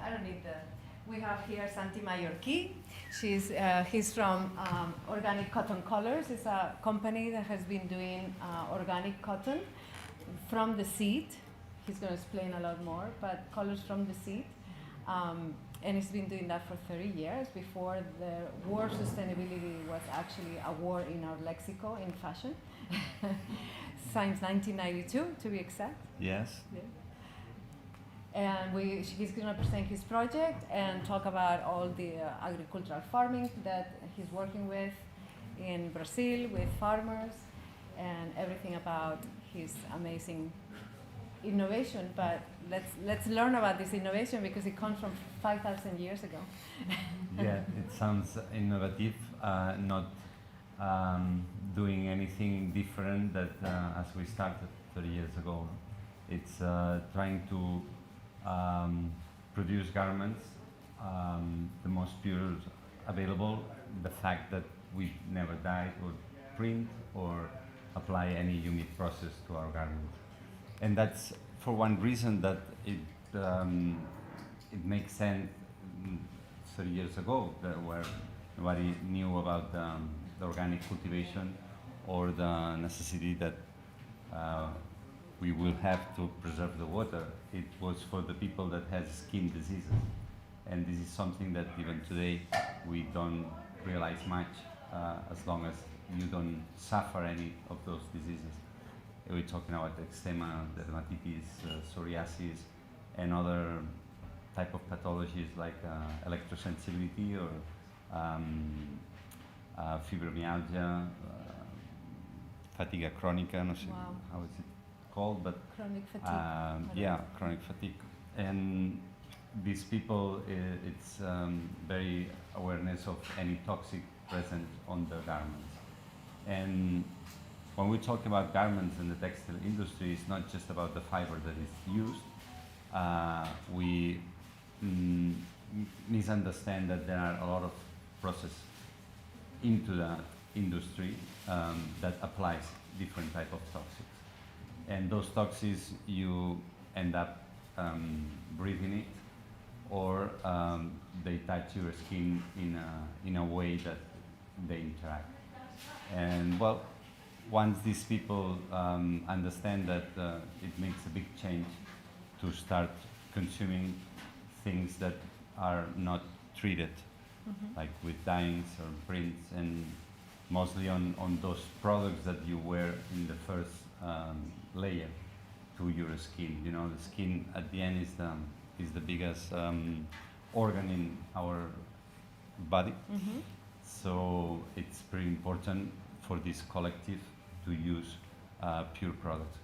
I don't need the. We have here Santi Mallorquí. He's from Organic Cotton Colors. It's a company that has been doing organic cotton from the seed. He's going to explain a lot more, but colors from the seed. And he's been doing that for 30 years. Before, the word sustainability was actually a word in our lexicon in fashion. Since 1992, to be exact. Yes. Yeah. And he's going to present his project and talk about all the agricultural farming that he's working with in Brazil with farmers and everything about his amazing innovation. But let's learn about this innovation because it comes from 5,000 years ago. Yeah, it sounds innovative, not doing anything different that as we started 30 years ago. It's trying to produce garments the most pure available, the fact that we never dyed or print or apply any humid process to our garments. And that's for one reason that it makes sense 30 years ago, where nobody knew about the organic cultivation or the necessity that we will have to preserve the water. It was for the people that has skin diseases. And this is something that even today we don't realize much as long as you don't suffer any of those diseases. We're talking about eczema, dermatitis, psoriasis, and other type of pathologies like electrosensitivity or fibromyalgia, fatiga crónica, no sé how is it called, but chronic fatigue. yeah, chronic fatigue. And these people, it's very awareness of any toxic present on the garments. And when we talk about garments in the textile industry, it's not just about the fiber that is used. We misunderstand that there are a lot of process into that industry that applies different type of toxics. And those toxins, you end up breathing it, or they touch your skin in a way that they interact. And well, once these people understand that it makes a big change to start consuming things that are not treated, like with dyes or prints, and mostly on those products that you wear in the first layer to your skin. You know, the skin at the end is the biggest organ in our body. So it's pretty important for this collective to use pure products.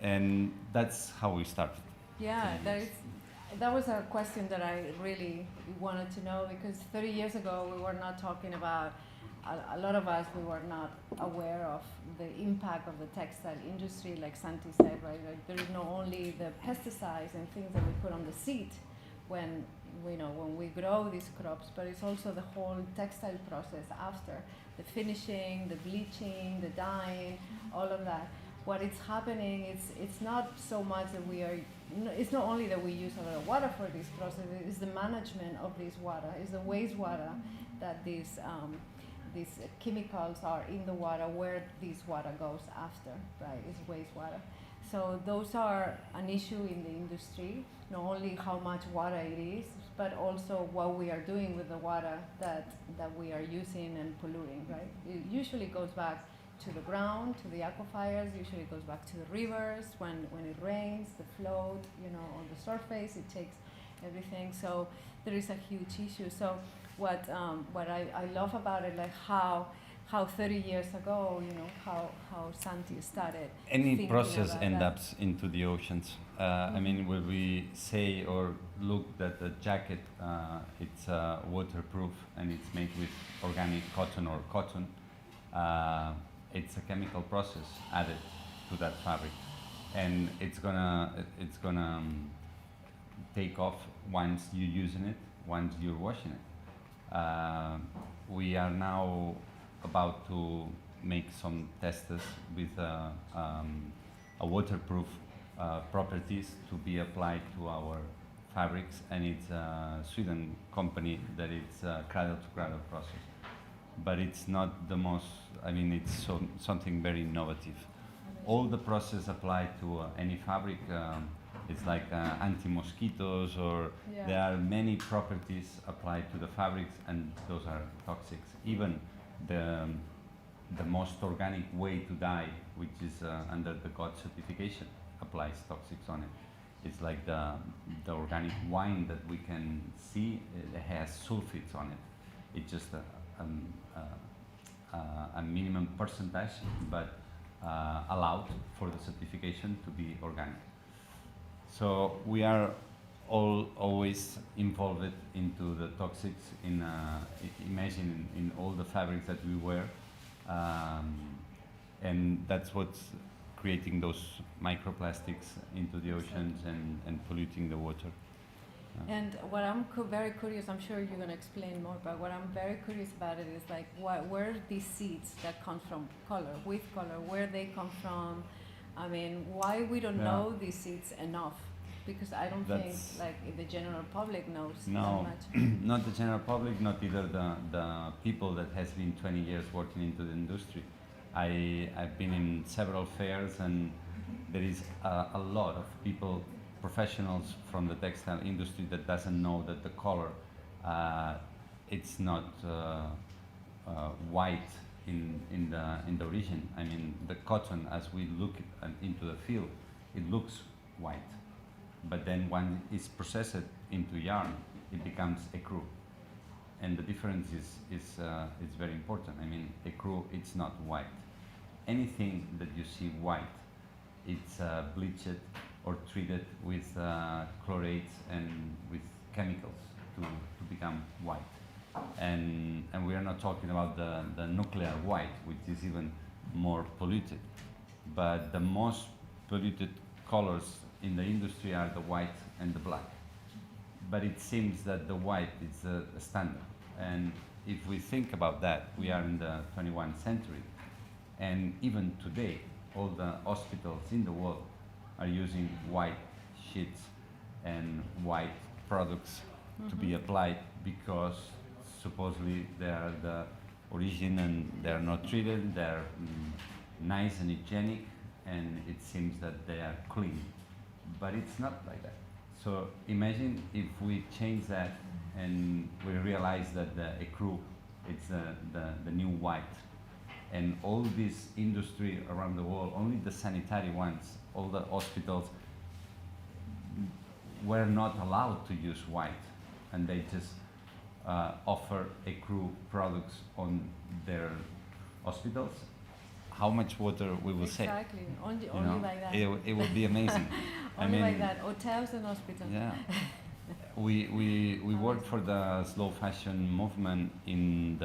And that's how we started. Yeah, that was a question that I really wanted to know, because 30 years ago we were not talking about, a lot of us, we were not aware of the impact of the textile industry, like Santi said, right? Like, there is not only the pesticides and things that we put on the seed when we grow these crops, but it's also the whole textile process after, the finishing, the bleaching, the dyeing, all of that. What is happening, it's not so much that it's not only that we use a lot of water for this process, it's the management of this water, it's the wastewater that these chemicals are in the water, where this water goes after, right? It's wastewater. So those are an issue in the industry, not only how much water it is, but also what we are doing with the water that we are using and polluting, right? It usually goes back to the ground, to the aquifers, usually it goes back to the rivers when it rains, the float, on the surface, it takes everything. So there is a huge issue. So what I love about it, like how 30 years ago, how Santi started. Any process ends up into the oceans. I mean, when we say or look that the jacket, it's waterproof and it's made with organic cotton or cotton, it's a chemical process added to that fabric, and it's gonna take off once you're using it, once you're washing it. We are now about to make some tests with a waterproof properties to be applied to our fabrics, and it's a Sweden company that it's a cradle-to-cradle process. But it's not the most, I mean, it's something very innovative. All the process applied to any fabric, it's like anti-mosquitoes, or there are many properties applied to the fabrics, and those are toxic. Even the most organic way to dye, which is under the GOT certification, applies toxics on it. It's like the organic wine that we can see, it has sulfates on it. It's just a minimum percentage, but allowed for the certification to be organic. So we are always involved into the toxics in imagine in all the fabrics that we wear, and that's what's creating those microplastics into the oceans and polluting the water. And what I'm very curious, I'm sure you're going to explain more, but what I'm very curious about it is like where these seeds that come from color, with color, where they come from. I mean, why we don't know these seeds enough? Because I don't think like the general public knows that much. Not the general public, not either the people that has been 20 years working into the industry. I've been in several fairs, and there is a lot of people, professionals from the textile industry, that doesn't know that the color, it's not white in the origin. I mean, the cotton, as we look into the field, it looks white, but then when it's processed into yarn, it becomes ecru, and the difference is very important. I mean, ecru, it's not white. Anything that you see white, it's bleached or treated with chlorates and with chemicals to become white. And we are not talking about the nuclear white, which is even more polluted. But the most polluted colors in the industry are the white and the black. But it seems that the white is a standard. And if we think about that, we are in the 21st century. And even today, all the hospitals in the world are using white sheets and white products to be applied, because supposedly they are the origin and they are not treated, they're nice and hygienic, and it seems that they are clean. But it's not like that. So imagine if we change that and we realize that the ecru, it's the new white. And all this industry around the world, only the sanitary ones, all the hospitals were not allowed to use white, and they just offer ecru products on their hospitals. How much water we will save? Exactly, only like that. It would be amazing. Only like that, hotels and hospitals. Yeah. We work for the slow fashion movement in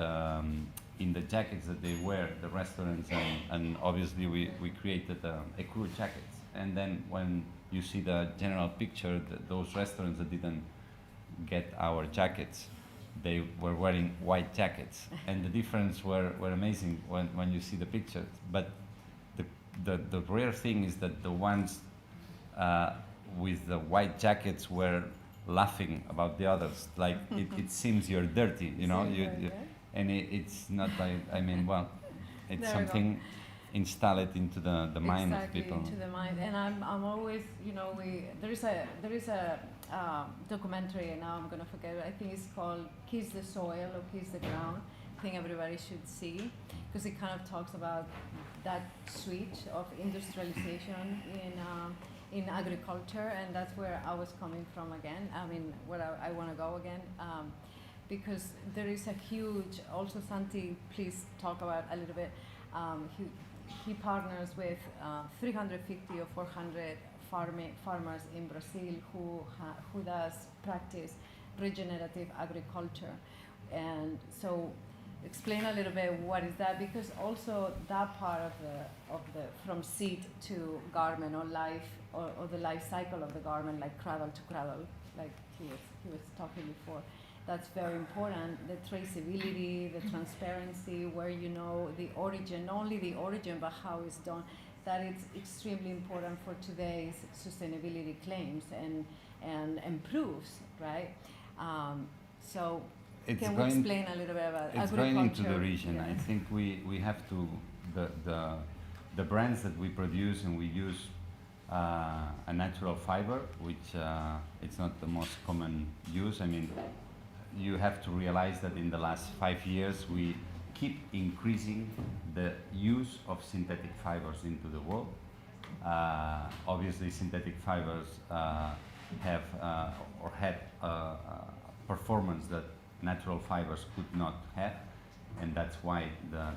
the jackets that they wear, the restaurants, and obviously we created ecru jackets. And then when you see the general picture, those restaurants that didn't get our jackets, they were wearing white jackets, and the difference were amazing when you see the pictures. But the rare thing is that the ones with the white jackets were laughing about the others, like it seems you're dirty, you know. And it's not like, I mean, well, it's there something installed into the mind of people. Into the mind. And I'm always, you know, there is a documentary, and now I'm gonna forget it. I think it's called Kiss the Soil or Kiss the Ground. I think everybody should see, because it kind of talks about that switch of industrialization in agriculture, and that's where I was coming from again. I mean, where I want to go again. Because there is a huge, also Santi, please talk about a little bit, he partners with 350 or 400 farmers in Brazil who does practice regenerative agriculture. And so explain a little bit what is that, because also that part of the from seed to garment or life or the life cycle of the garment, like cradle to cradle, like he was talking before. That's very important, the traceability, the transparency, where you know the origin, not only the origin, but how it's done. that it's extremely important for today's sustainability claims and improves, right? So It's can we going, explain a little bit about it's agriculture? going into the region. Yeah. I think we have to, the brands that we produce, and we use a natural fiber, which it's not the most common use. I mean, you have to realize that in the last 5 years we keep increasing the use of synthetic fibers into the world. Obviously, synthetic fibers have or had performance that natural fibers could not have, and that's why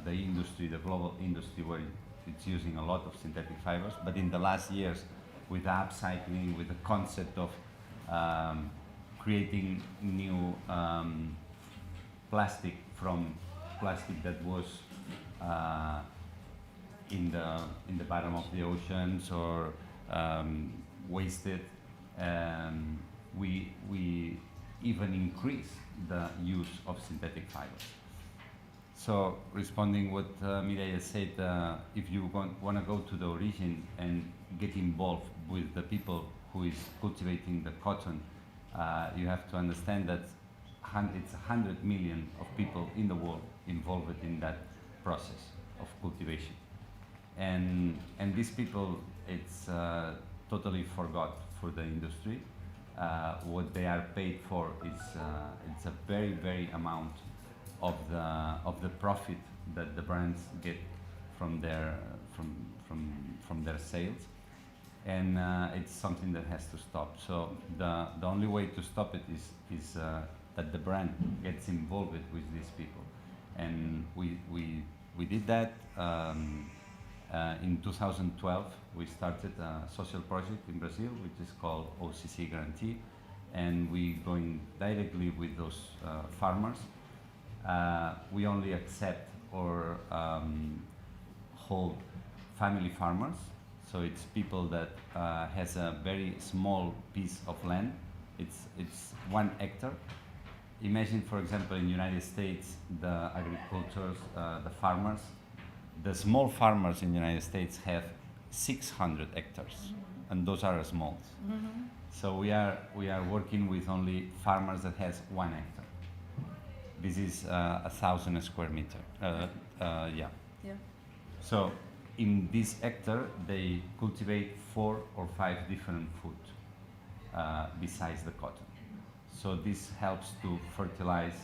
the industry, the global industry, where it's using a lot of synthetic fibers. But in the last years, with upcycling, with the concept of creating new plastic from plastic that was in the bottom of the oceans or wasted, we even increase the use of synthetic fibers. So, responding what Mireia said, if you want to go to the origin and get involved with the people who is cultivating the cotton, you have to understand that it's 100 million of people in the world involved in that process of cultivation. And these people, it's totally forgot for the industry. What they are paid for is it's a very amount of the profit that the brands get from their sales, and it's something that has to stop. So the only way to stop it is that the brand gets involved with these people, and we did that. In 2012, we started a social project in Brazil, which is called OCC Guarantee, and we going directly with those farmers. We only accept or hold family farmers, so it's people that has a very small piece of land. It's 1 hectare. Imagine, for example, in the United States, the agricultors, the farmers, the small farmers in the United States have 600 hectares, and those are small. Mm-hmm. So we are working with only farmers that has 1 hectare. This is 1,000 square meter. Yeah. So in this hectare, they cultivate 4 or 5 different food besides the cotton. So this helps to fertilize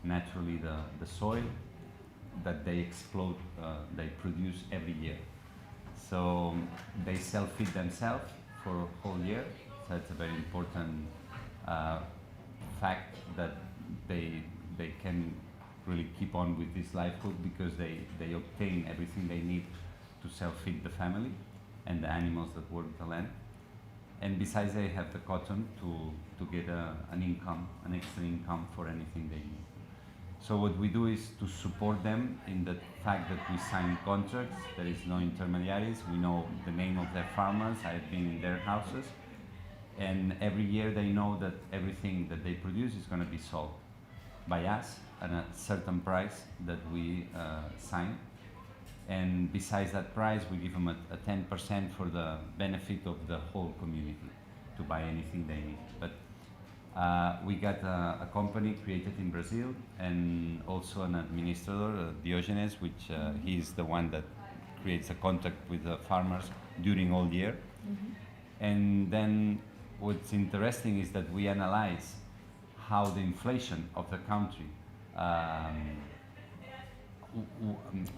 naturally the soil that they explode, they produce every year. So they self-feed themselves for a whole year. So it's a very important fact that they can really keep on with this livelihood, because they obtain everything they need to self-feed the family and the animals that work the land. And besides, they have the cotton to get an income, an extra income for anything they need. So what we do is to support them in the fact that we sign contracts. There is no intermediaries. We know the name of their farmers. I've been in their houses. And every year they know that everything that they produce is going to be sold by us at a certain price that we sign. And besides that price, we give them a 10% for the benefit of the whole community to buy anything they need. But we got a company created in Brazil, and also an administrator, Diogenes, which he's the one that creates a contact with the farmers during all year. Mm-hmm. And then what's interesting is that we analyze how the inflation of the country,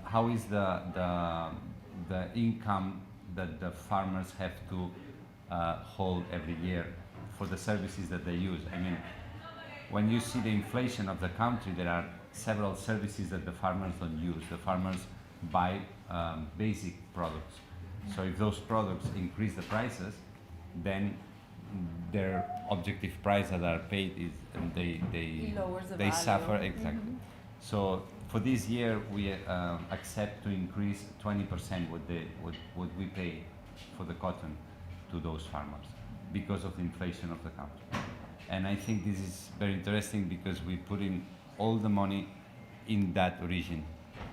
how is the income that the farmers have to hold every year for the services that they use. I mean, when you see the inflation of the country, there are several services that the farmers don't use. The farmers buy basic products. So if those products increase the prices, then their objective price that are paid is It lowers the they value. suffer exactly. Mm-hmm. So for this year, we accept to increase 20% what we pay for the cotton to those farmers, because of the inflation of the country. And I think this is very interesting, because we put in all the money in that region,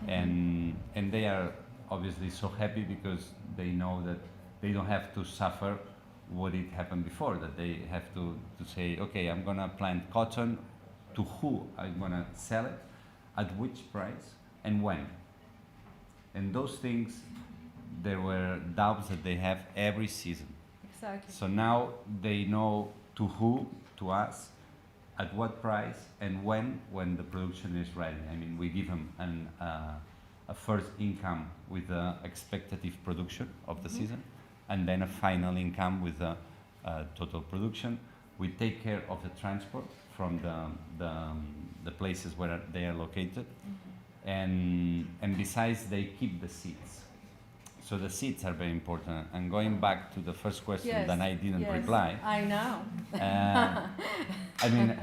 and they are obviously so happy because they know that they don't have to suffer what it happened before, that they have to say, okay, I'm gonna plant cotton, to who I'm gonna sell it, at which price, and when. And those things, there were doubts that they have every season. Exactly. So now they know to who, to us, at what price, and when the production is ready. I mean, we give them a first income with the expectative production of the season, and then a final income with the total production. We take care of the transport from the places where they are located, and besides they keep the seeds. So the seeds are very important. And going back to the first question Yes, that I didn't yes, reply. I know. I mean,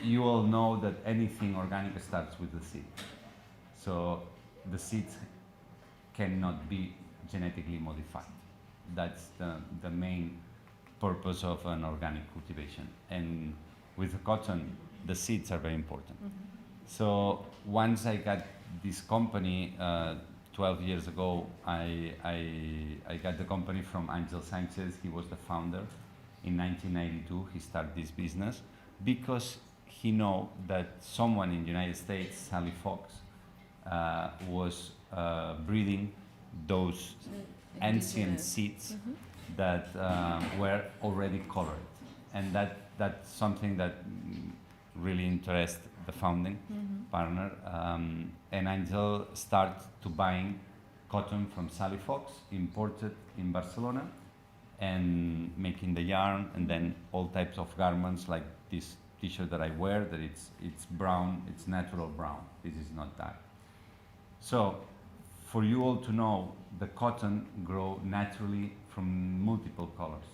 you all know that anything organic starts with the seed. So the seeds cannot be genetically modified. That's the main purpose of an organic cultivation. And with the cotton, the seeds are very important. So once I got this company, 12 years ago, I got the company from Angel Sanchez. He was the founder. In 1992, he started this business because he know that someone in the United States, Sally Fox, was breeding those ancient seeds that were already colored. And that's something that really interests the founding partner. And Angel started to buying cotton from Sally Fox, imported in Barcelona, and making the yarn, and then all types of garments like this t-shirt that I wear, that it's brown, it's natural brown. This is not dyed. So, for you all to know, the cotton grow naturally from multiple colors,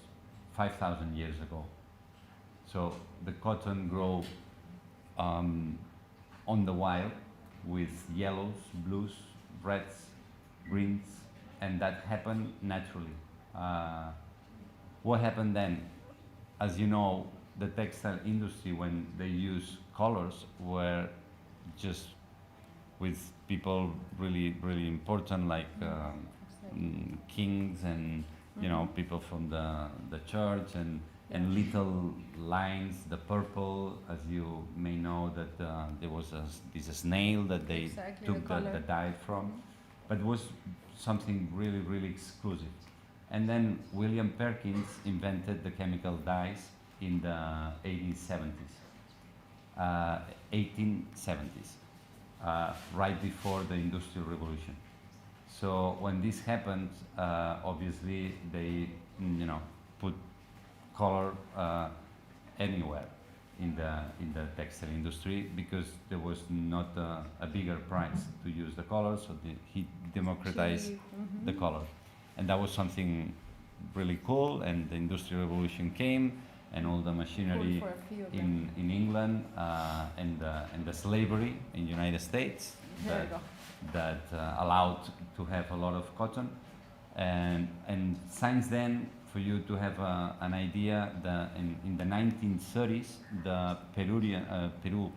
5,000 years ago. So the cotton grow on the wild with yellows, blues, reds, greens, and that happened naturally. What happened then? As you know, the textile industry, when they use colors, were just with people really, really important, like kings and you know, people from the church, and little lines, the purple, as you may know, that there was this snail that they took the dye from, but it was something really, really exclusive. And then William Perkins invented the chemical dyes in the 1870s, right before the Industrial Revolution. So when this happened, obviously they, you know, put color anywhere in the textile industry, because there was not a bigger price to use the color, so he democratized the color. And that was something really cool, and the Industrial Revolution came, and all the machinery in England, and the slavery in the United States that allowed to have a lot of cotton. And since then, for you to have an idea, in the 1930s, the Peru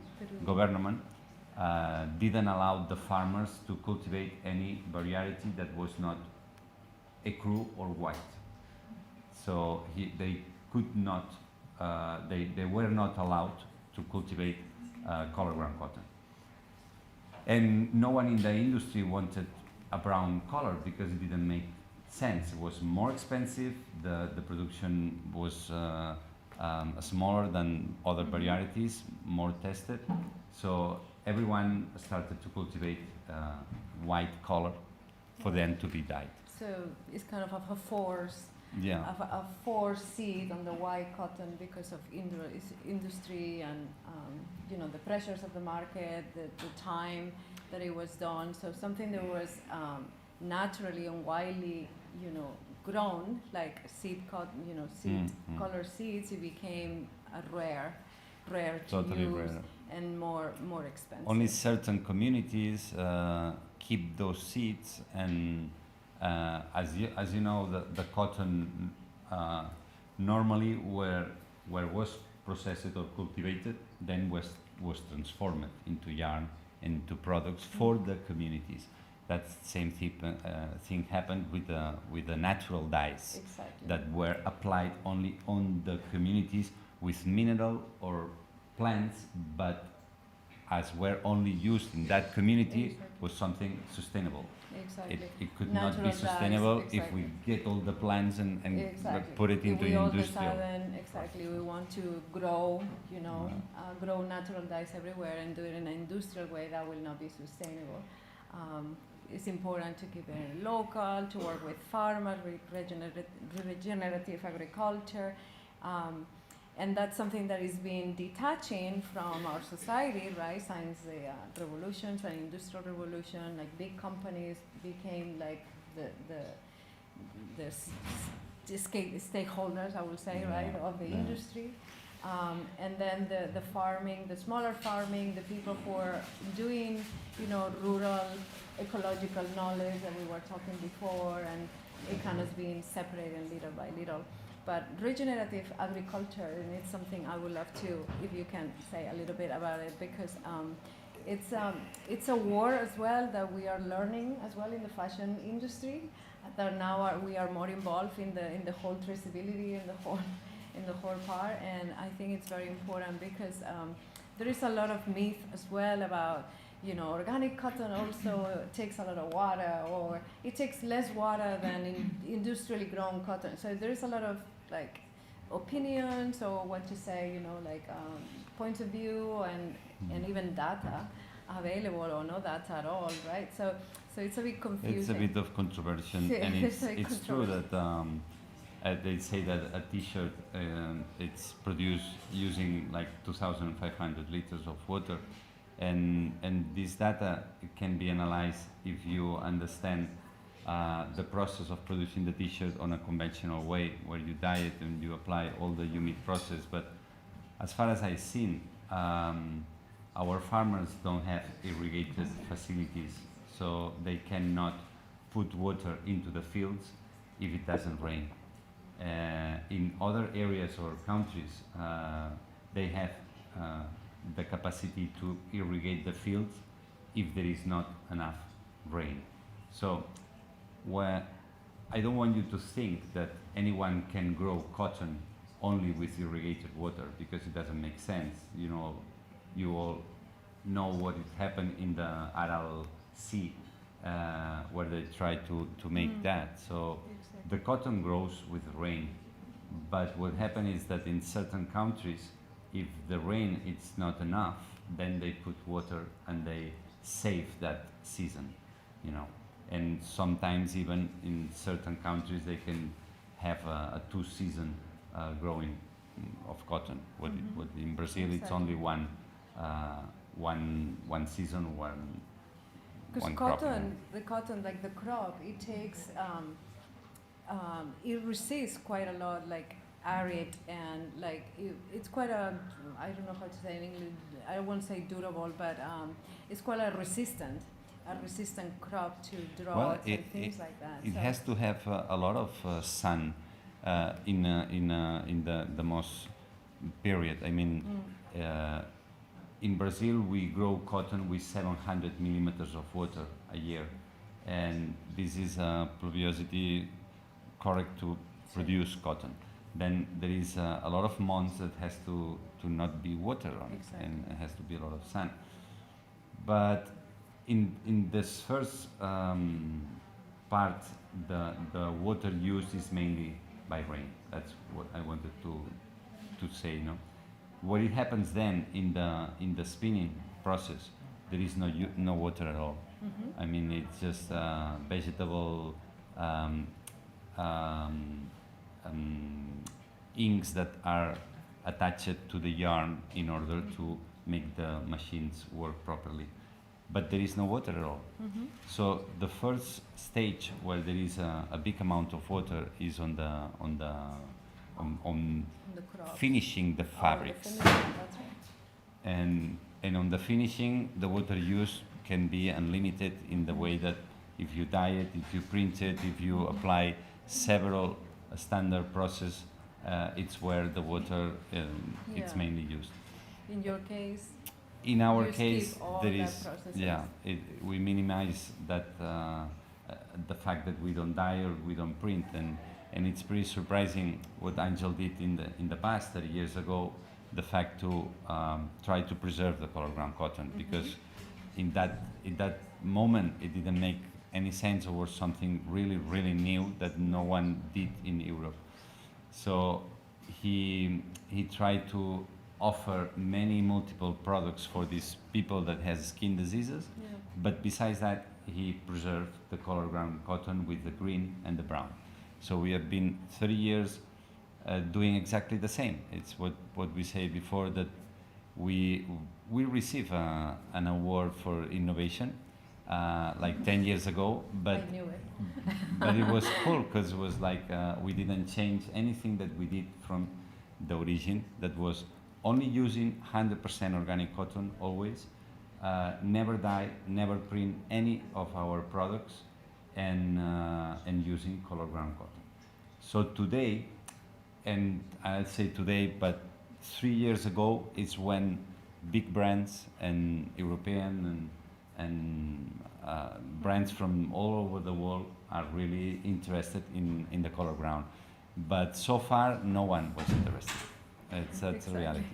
government didn't allow the farmers to cultivate any variety that was not ecru or white. So they could not, they were not allowed to cultivate color ground cotton. And no one in the industry wanted a brown color because it didn't make sense. It was more expensive, the production was smaller than other varieties, more tested. So everyone started to cultivate white color for them to be dyed. So it's kind of a force, a forced seed on the white cotton because of industry and you know, the pressures of the market, the time that it was done. So something that was naturally and widely, you know, grown, like seed cotton, you know, seed color seeds, it became a rare to use and more expensive. Only certain communities keep those seeds, and as you know, the cotton normally where was processed or cultivated, then was transformed into yarn, into products for the communities. That same thing happened with the natural dyes Exactly. that were applied only on the communities with mineral or plants, but as were only used in that community Exactly. was something sustainable. Exactly. It could Natural not be dyes, sustainable if exactly. we get all the plants and Exactly. put it If into we all industrial. decide, exactly, we want to grow, grow natural dyes everywhere and do it in an industrial way, that will not be sustainable. It's important to keep it local, to work with farmers, with regenerative agriculture. And that's something that is being detaching from our society, right? Since the revolutions and industrial revolution, like big companies became like the stakeholders, I will say, right, of the industry. And then the farming, the smaller farming, the people who are doing, rural ecological knowledge that we were talking before, and it kind of being separated little by little. But regenerative agriculture, and it's something I would love to, if you can say a little bit about it, because it's a word as well that we are learning as well in the fashion industry. That now we are more involved in the whole traceability and the whole part, and I think it's very important because there is a lot of myth as well about organic cotton also takes a lot of water, or it takes less water than industrially grown cotton. So there is a lot of like opinions or what to say, points of view and even data available or no data at all, right? So it's a bit confusing. It's a bit of controversy, and it's true that they say that a T-shirt it's produced using like 2,500 liters of water, and this data can be analyzed if you understand the process of producing the T-shirt on a conventional way, where you dye it and you apply all the humid process. But as far as I've seen, our farmers don't have irrigated facilities, so they cannot put water into the fields if it doesn't rain. In other areas or countries, they have the capacity to irrigate the fields if there is not enough rain. So I don't want you to think that anyone can grow cotton only with irrigated water, because it doesn't make sense. You all know what happened in the Aral Sea, where they try to make that. So the cotton grows with rain, but what happens is that in certain countries, if the rain is not enough, then they put water and they save that season, And sometimes even in certain countries they can have a two-season growing of cotton. What in Brazil it's only one season, one crop. Because the cotton, like the crop, it takes, it resists quite a lot, like arid, and like it's quite I don't know how to say in English, I won't say durable, but it's quite a resistant crop to droughts and things like that. It has to have a lot of sun in the most period. I mean, in Brazil we grow cotton with 700 millimeters of water a year, and this is a pluviosity correct to produce cotton. Then there is a lot of months that has to not be water on it, and it has to be a lot of sun. But in this first part, the water used is mainly by rain. That's what I wanted to say. What it happens then in the spinning process, there is no water at all. I mean, it's just vegetable inks that are attached to the yarn in order to make the machines work properly. But there is no water at all. So the first stage where there is a big amount of water is on the finishing the fabrics. That's right. And on the finishing, the water use can be unlimited in the way that if you dye it, if you print it, if you apply several standard process, it's where the water it's mainly used. In your case? in our You case, skip all there that is, processes. yeah, we minimize that the fact that we don't dye or we don't print, and it's pretty surprising what Angel did in the past 30 years ago, the fact to try to preserve the color ground cotton, because in that moment it didn't make any sense, or was something really new that no one did in Europe. So he tried to offer many multiple products for these people that has skin diseases, Yeah. but besides that he preserved the color ground cotton with the green and the brown. So we have been 30 years doing exactly the same. It's what we say before, that we receive an award for innovation like 10 years ago, but I knew it. but it was cool because it was like we didn't change anything that we did from the origin. That was only using 100% organic cotton always, never dye, never print any of our products, and using color ground cotton. So today, and I'll say today, but 3 years ago is when big brands and European and brands from all over the world are really interested in the color ground. But so far, no one was interested. That's Exactly. a reality.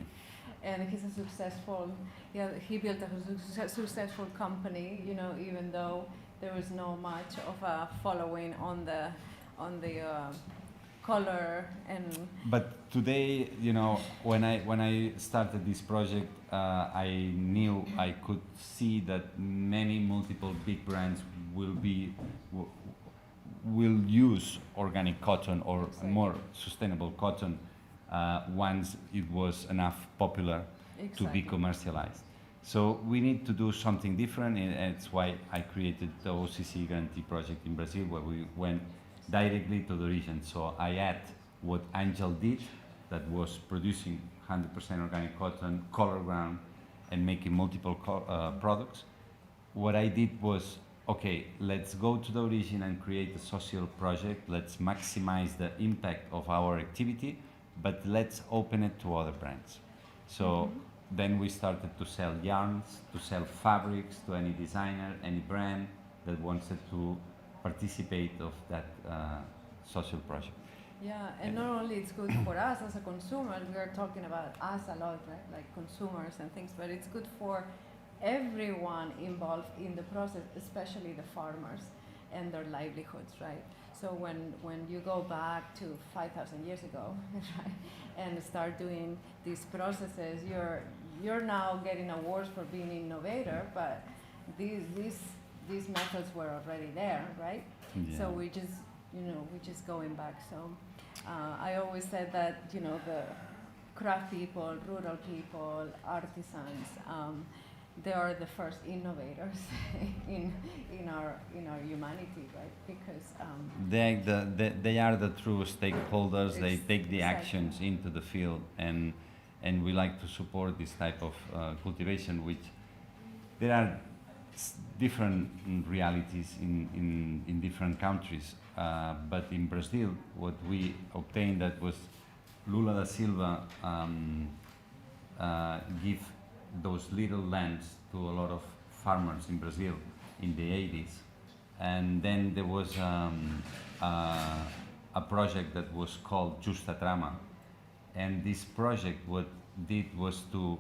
And he's a successful, yeah, he built a successful company, you know, even though there was no much of a following on the color and. But today, you know, when I started this project, I knew I could see that many multiple big brands will use organic cotton or Exactly. more sustainable cotton once it was enough popular to be Exactly. commercialized. So we need to do something different, and that's why I created the OCC Guarantee project in Brazil, where we went directly to the region. So I add what Angel did, that was producing 100% organic cotton, color ground, and making multiple products. What I did was, okay, let's go to the origin and create a social project. Let's maximize the impact of our activity, but let's open it to other brands. So then we started to sell yarns, to sell fabrics to any designer, any brand that wanted to participate of that social project. Yeah, and not only it's good for us as a consumer, we are talking about us a lot, right? Like consumers and things, but it's good for everyone involved in the process, especially the farmers and their livelihoods, right? So when you go back to 5,000 years ago, right, and start doing these processes, you're now getting awards for being innovator, but these methods were already there, right? Yeah. So we just going back. So I always said that, you know, the craft people, rural people, artisans, they are the first innovators in our humanity, right? Because they are the true stakeholders. They take the exactly. actions into the field, and we like to support this type of cultivation, which there are different realities in different countries. But in Brazil, what we obtained, that was Lula da Silva give those little lands to a lot of farmers in Brazil in the 80s. And then there was a project that was called Justa Trama. And this project, what did was to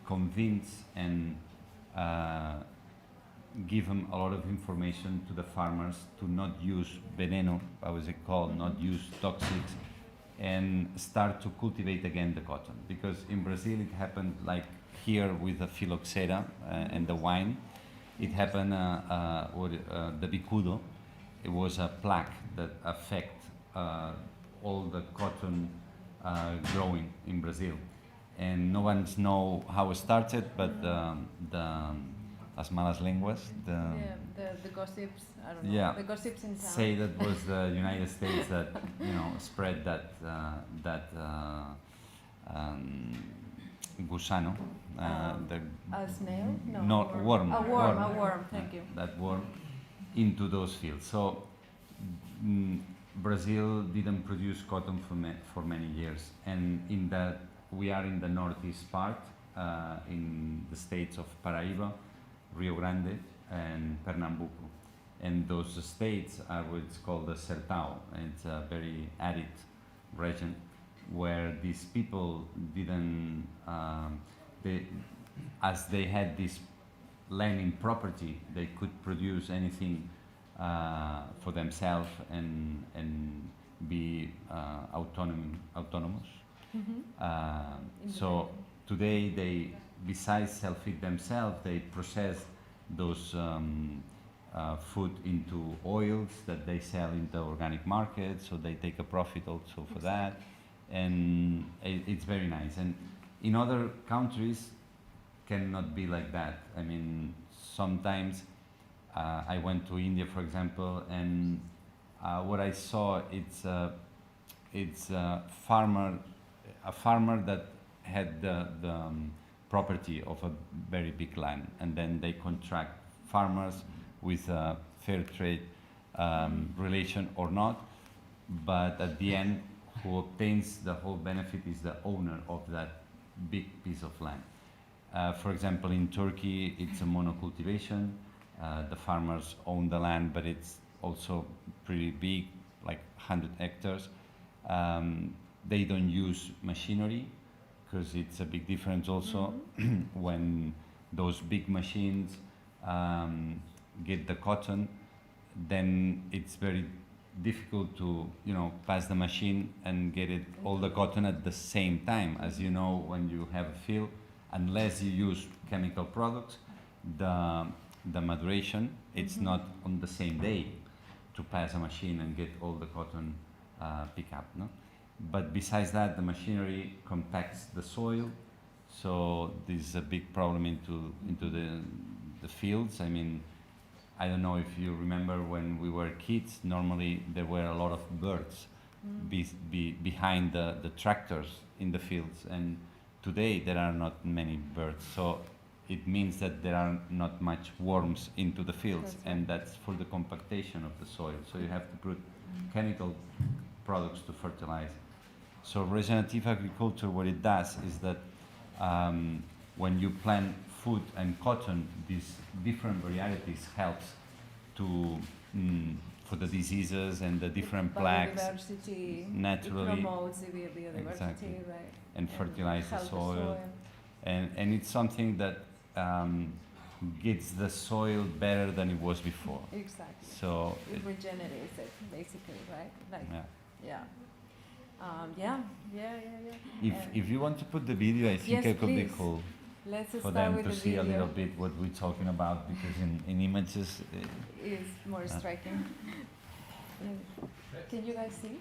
convince and give them a lot of information to the farmers to not use veneno, how is it called, not use toxics, and start to cultivate again the cotton. Because in Brazil it happened like here with the phylloxera and the wine. It happened the bicudo. It was a plague that affect all the cotton growing in Brazil. And no one knows how it started, but las malas lenguas, the gossips, I don't know, yeah, the gossips in town. say that was the United States that, you know, spread that gusano, A snail? No, not a worm. worm. A worm. Thank you. That worm into those fields. So Brazil didn't produce cotton for many years, and in that we are in the northeast part, in the states of Paraíba, Rio Grande, and Pernambuco. And those states are what's called the Sertão. It's a very arid region where these people didn't, as they had this land in property, they could produce anything for themselves and be autonomous. So today they, besides self-feed themselves, they process those food into oils that they sell in the organic market, so they take a profit also for that, and it's very nice. And in other countries cannot be like that. I mean, sometimes I went to India, for example, and what I saw, it's a farmer that had the property of a very big land, and then they contract farmers with a fair trade relation or not, but at the end, who obtains the whole benefit is the owner of that big piece of land. For example, in Turkey, it's a monocultivation. The farmers own the land, but it's also pretty big, like 100 hectares. They don't use machinery, because it's a big difference also when those big machines get the cotton, then it's very difficult to, you know, pass the machine and get it all the cotton at the same time. As you know, when you have a field, unless you use chemical products, the maturation, it's not on the same day to pass a machine and get all the cotton pick up, no? But besides that, the machinery compacts the soil, so this is a big problem into the fields. I mean, I don't know if you remember when we were kids, normally there were a lot of birds behind the tractors in the fields, and today there are not many birds, so it means that there are not much worms into the fields, and that's for the compactation of the soil, so you have to put chemical products to fertilize. So regenerative agriculture, what it does is that when you plant food and cotton, these different varieties helps to for the diseases and the different plagues naturally. It promotes the biodiversity, exactly. Right? And fertilize the help soil. And it's something that gets the soil better than it was before. Exactly. So it regenerates it, basically, right? Like, yeah. Yeah. If you want to put the video, I think it could be cool. Let's for start them with to the see video. a little bit what we're talking about, because in images is more striking. Can you guys see?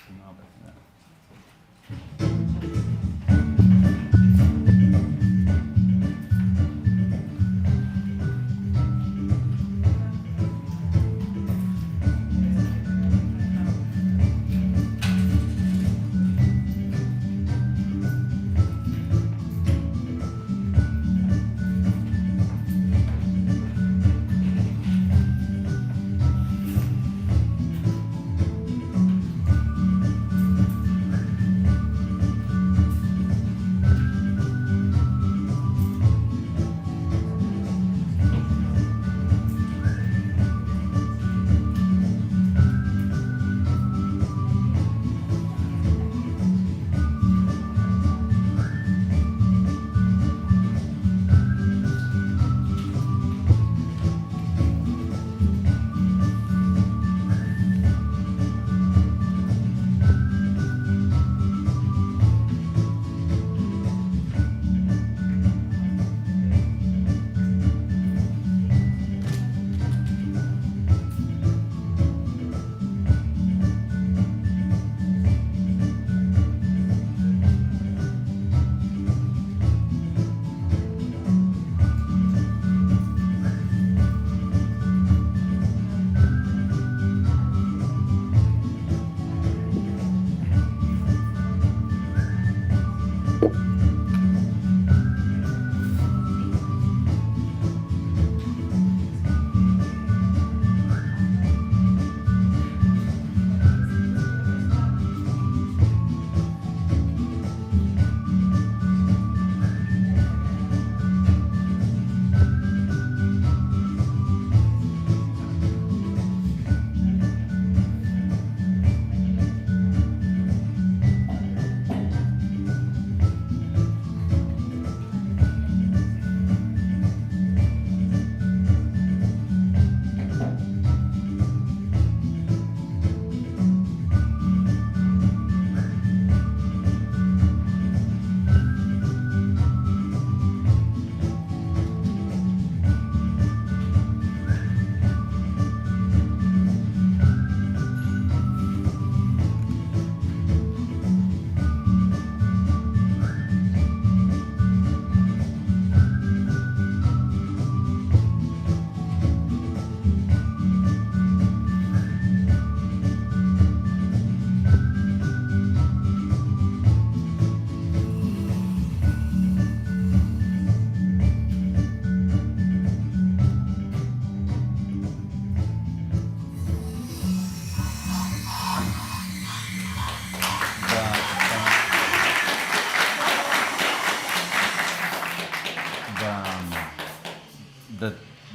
No,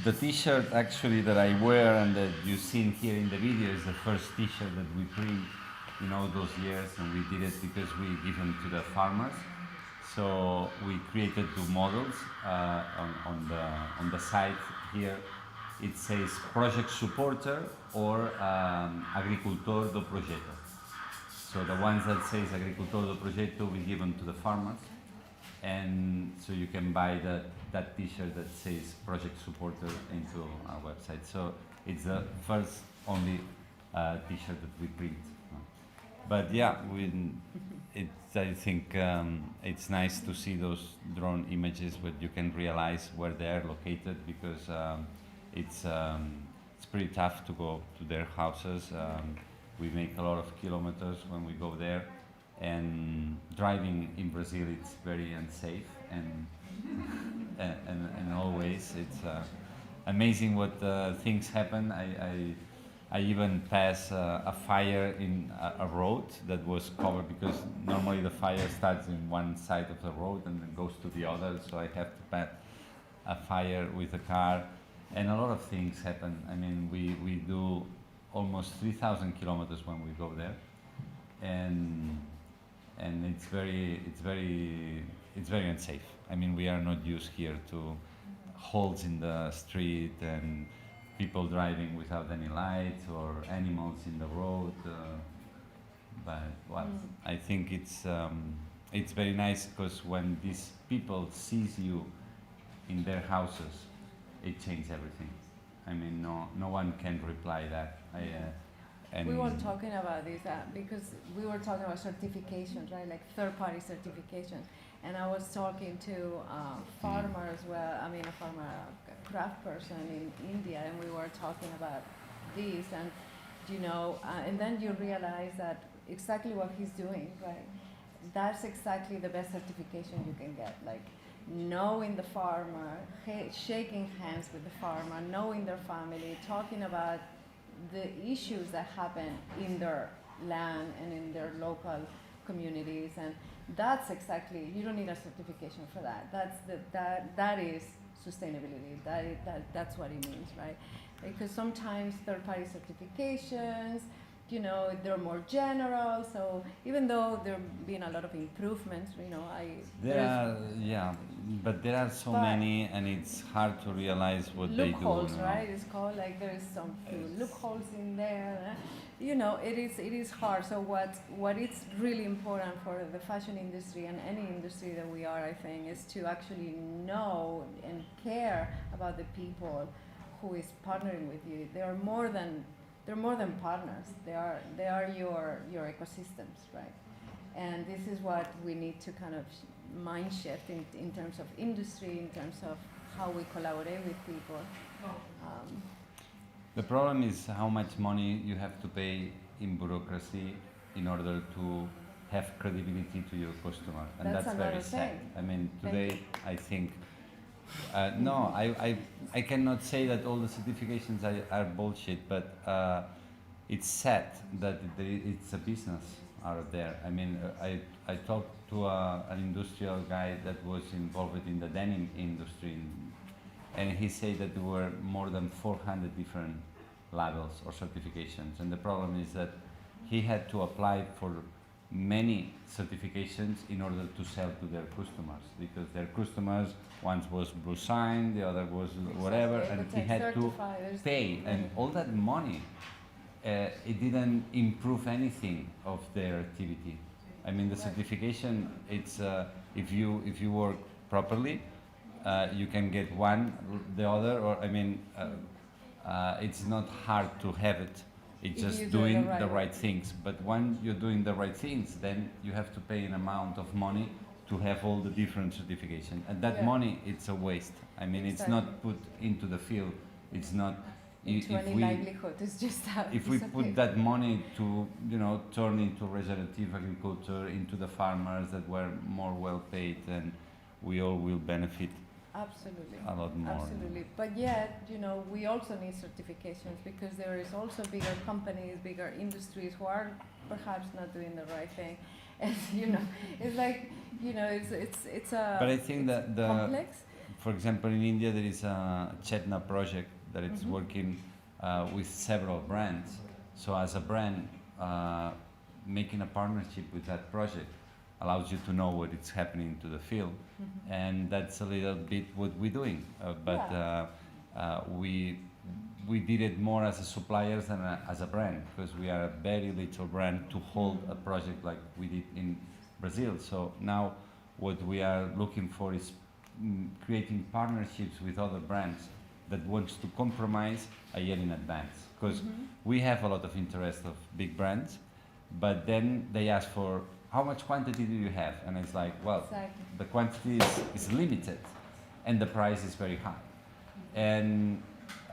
The T-shirt actually that I wear and that you've seen here in the video is the first T-shirt that we print in all those years, and we did it because we give them to the farmers. So we created two models on the side here. It says project supporter or agricultor do projeto. So the ones that says agricultor do projeto, we give them to the farmers, and so you can buy that T-shirt that says project supporter into our website. So it's the first only T-shirt that we print. But yeah, I think it's nice to see those drone images, but you can realize where they are located, because it's pretty tough to go to their houses. We make a lot of kilometers when we go there, and driving in Brazil it's very unsafe, and always it's amazing what things happen. I even passed a fire in a road that was covered, because normally the fire starts in one side of the road and then goes to the other, so I have to pass a fire with a car, and a lot of things happen. I mean, we do almost 3,000 kilometers when we go there, and it's very unsafe. I mean, we are not used here to holes in the street and people driving without any lights or animals in the road. But well, I think it's very nice, because when these people sees you in their houses, it changes everything. I mean, no one can reply that. We were talking about this because we were talking about certifications, right? Like third-party certifications. And I was talking to farmers, a farmer, a craft person in India, and we were talking about this, and and then you realize that exactly what he's doing, right? That's exactly the best certification you can get. Like knowing the farmer, shaking hands with the farmer, knowing their family, talking about the issues that happen in their land and in their local communities, and that's exactly, you don't need a certification for that. That is sustainability. That's what it means, right? Because sometimes third-party certifications, they're more general. So even though there have been a lot of improvements, but there are so many, and it's hard to realize what they do. Loopholes, right? It's called, like, there is some few loopholes in there. It is hard. So what is really important for the fashion industry and any industry that we are, I think, is to actually know and care about the people who is partnering with you. They're more than partners. They are your ecosystems, right? And this is what we need to kind of mind shift in terms of industry, in terms of how we collaborate with people. The problem is how much money you have to pay in bureaucracy in order to have credibility to your customer, and that's very sad. I mean, today I think I cannot say that all the certifications are bullshit, but it's sad that it's a business out there. I mean, I talked to an industrial guy that was involved in the denim industry, and he said that there were more than 400 different labels or certifications, and the problem is that he had to apply for many certifications in order to sell to their customers, because their customers, one was blue sign, the other was whatever, and he had to pay, and all that money, it didn't improve anything of their activity. I mean, the certification, it's if you work properly, you can get one, the other, or I mean, it's not hard to have it. It's just doing the right things. But when you're doing the right things, then you have to pay an amount of money to have all the different certifications. And that money, it's a waste. I mean, it's not put into the field. It's not into any livelihood. It's just if we put that money to turn into regenerative agriculture, into the farmers that were more well paid, then we all will benefit. Absolutely. A lot more. Absolutely. But yet, we also need certifications, because there is also bigger companies, bigger industries who are perhaps not doing the right thing. And, it's like, it's a but I think that complex. for example, in India there is a Chetna project that it's Mhm. working with several brands. So as a brand, making a partnership with that project allows you to know what is happening to the field, Mhm. and that's a little bit what we're doing. But we did it more as a suppliers than as a brand, because we are a very little brand to hold a project like we did in Brazil. So now what we are looking for is creating partnerships with other brands that wants to compromise a year in advance, because Mhm. we have a lot of interest of big brands, but then they ask for how much quantity do you have, and it's like, well, Exactly. the quantity is limited and the price is very high, and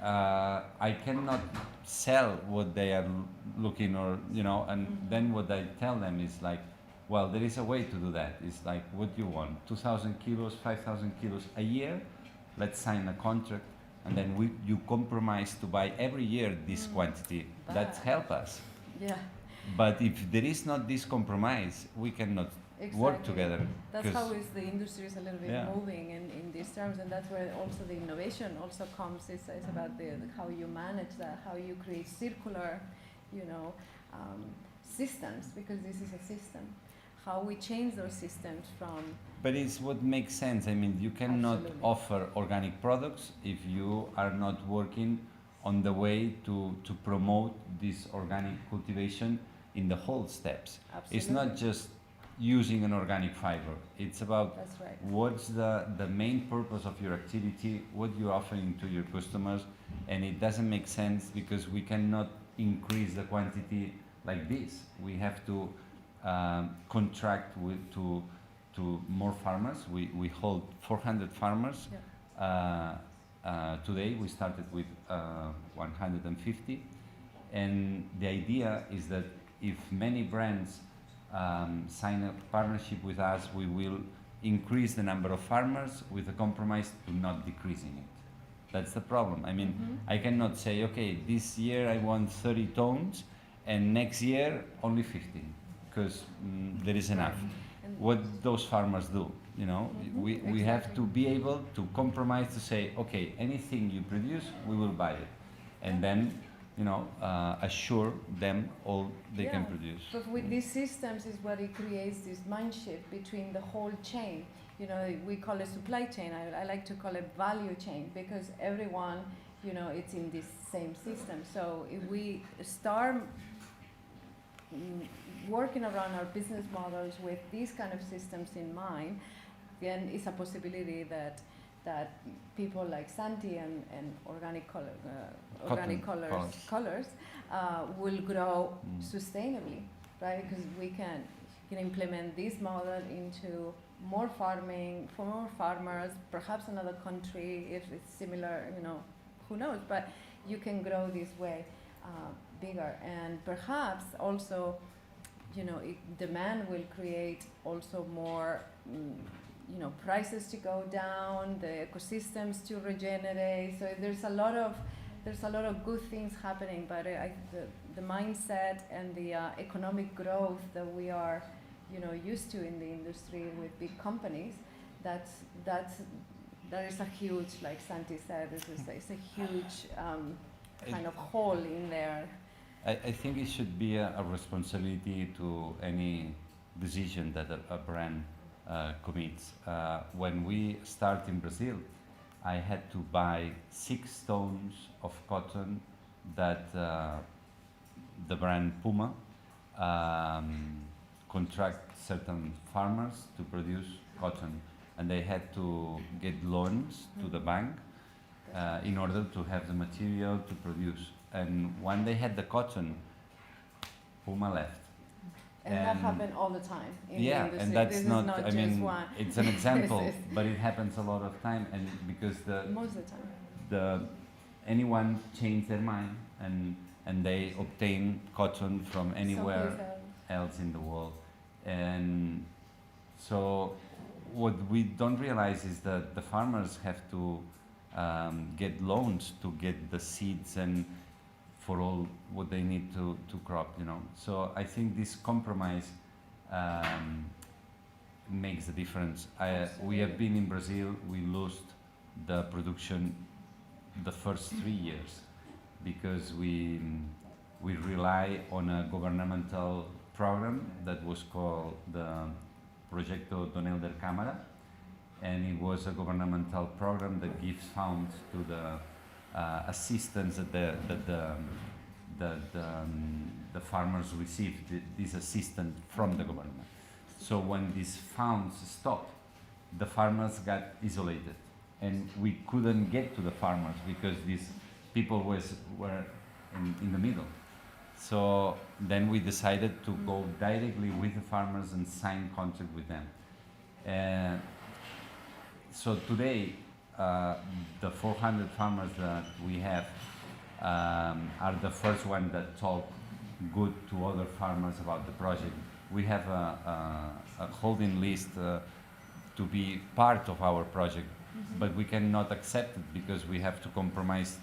I cannot sell what they are looking, or and Mhm. then what I tell them is like, well, there is a way to do that. It's like, what do you want? 2,000 kilos, 5,000 kilos a year? Let's sign a contract, and then you compromise to buy every year this quantity. That's help us. Yeah. But if there is not this compromise, we cannot work Exactly. together. That's 'Cause- how is the industry is a little bit Yeah. moving in these terms, and that's where also the innovation also comes. It's about the how you manage that, how you create circular, systems, because this is a system. How we change those systems from. But it's what makes sense. I mean, you cannot Absolutely. offer organic products if you are not working on the way to promote this organic cultivation in the whole steps. Absolutely. It's not just using an organic fiber. It's about That's right. what's the main purpose of your activity, what you're offering to your customers, and it doesn't make sense because we cannot increase the quantity like this. We have to contract to more farmers. We hold 400 farmers. Yeah. Today we started with 150, and the idea is that if many brands sign a partnership with us, we will increase the number of farmers with a compromise to not decreasing it. That's the problem. I mean, Mhm. I cannot say, okay, this year I want 30 tons, and next year only 15, because there is enough. And What those farmers do, we have Exactly. to be able to compromise to say, okay, anything you produce, we will buy it, and then assure them all they can Yeah. produce. But with these systems is what it creates this mind shift between the whole chain. We call it supply chain. I like to call it value chain, because everyone, it's in this same system. So if we start working around our business models with these kind of systems in mind, then it's a possibility that people like Santi and organic colors will grow sustainably, right? Because we can implement this model into more farming for more farmers, perhaps another country if it's similar, who knows? But you can grow this way bigger, and perhaps also, demand will create also more. Prices to go down, the ecosystems to regenerate. So there's a lot of good things happening. But the mindset and the economic growth that we are, used to in the industry with big companies, that is a huge, like Santi said, it's a huge kind of hole in there. I think it should be a responsibility to any decision that a brand commits. When we start in Brazil, I had to buy 6 tons of cotton that the brand Puma contract certain farmers to produce cotton, and they had to get loans to the bank in order to have the material to produce. And when they had the cotton, Puma left. And that happens all the time in the Yeah, industry. and that's This is not, not I just mean, one. it's an example, This is- but it happens a lot of time, and because Most of the time. anyone change their mind and they obtain cotton from anywhere Someplace else in the world. And so what we don't realize is that the farmers have to get loans to get the seeds and for all what they need to crop, So I think this compromise makes a difference. We have been in Brazil, we lost the production the first 3 years, because we rely on a governmental program that was called the Proyecto Tonel del Cámara, and it was a governmental program that gives funds to the assistance that the farmers receive, this assistance from the government. So when these funds stopped, the farmers got isolated, and we couldn't get to the farmers because these people were in the middle. So then we decided to go directly with the farmers and sign contract with them. So today, the 400 farmers that we have are the first one that talk good to other farmers about the project. We have a holding list to be part of our project, but we cannot accept it because we have to compromise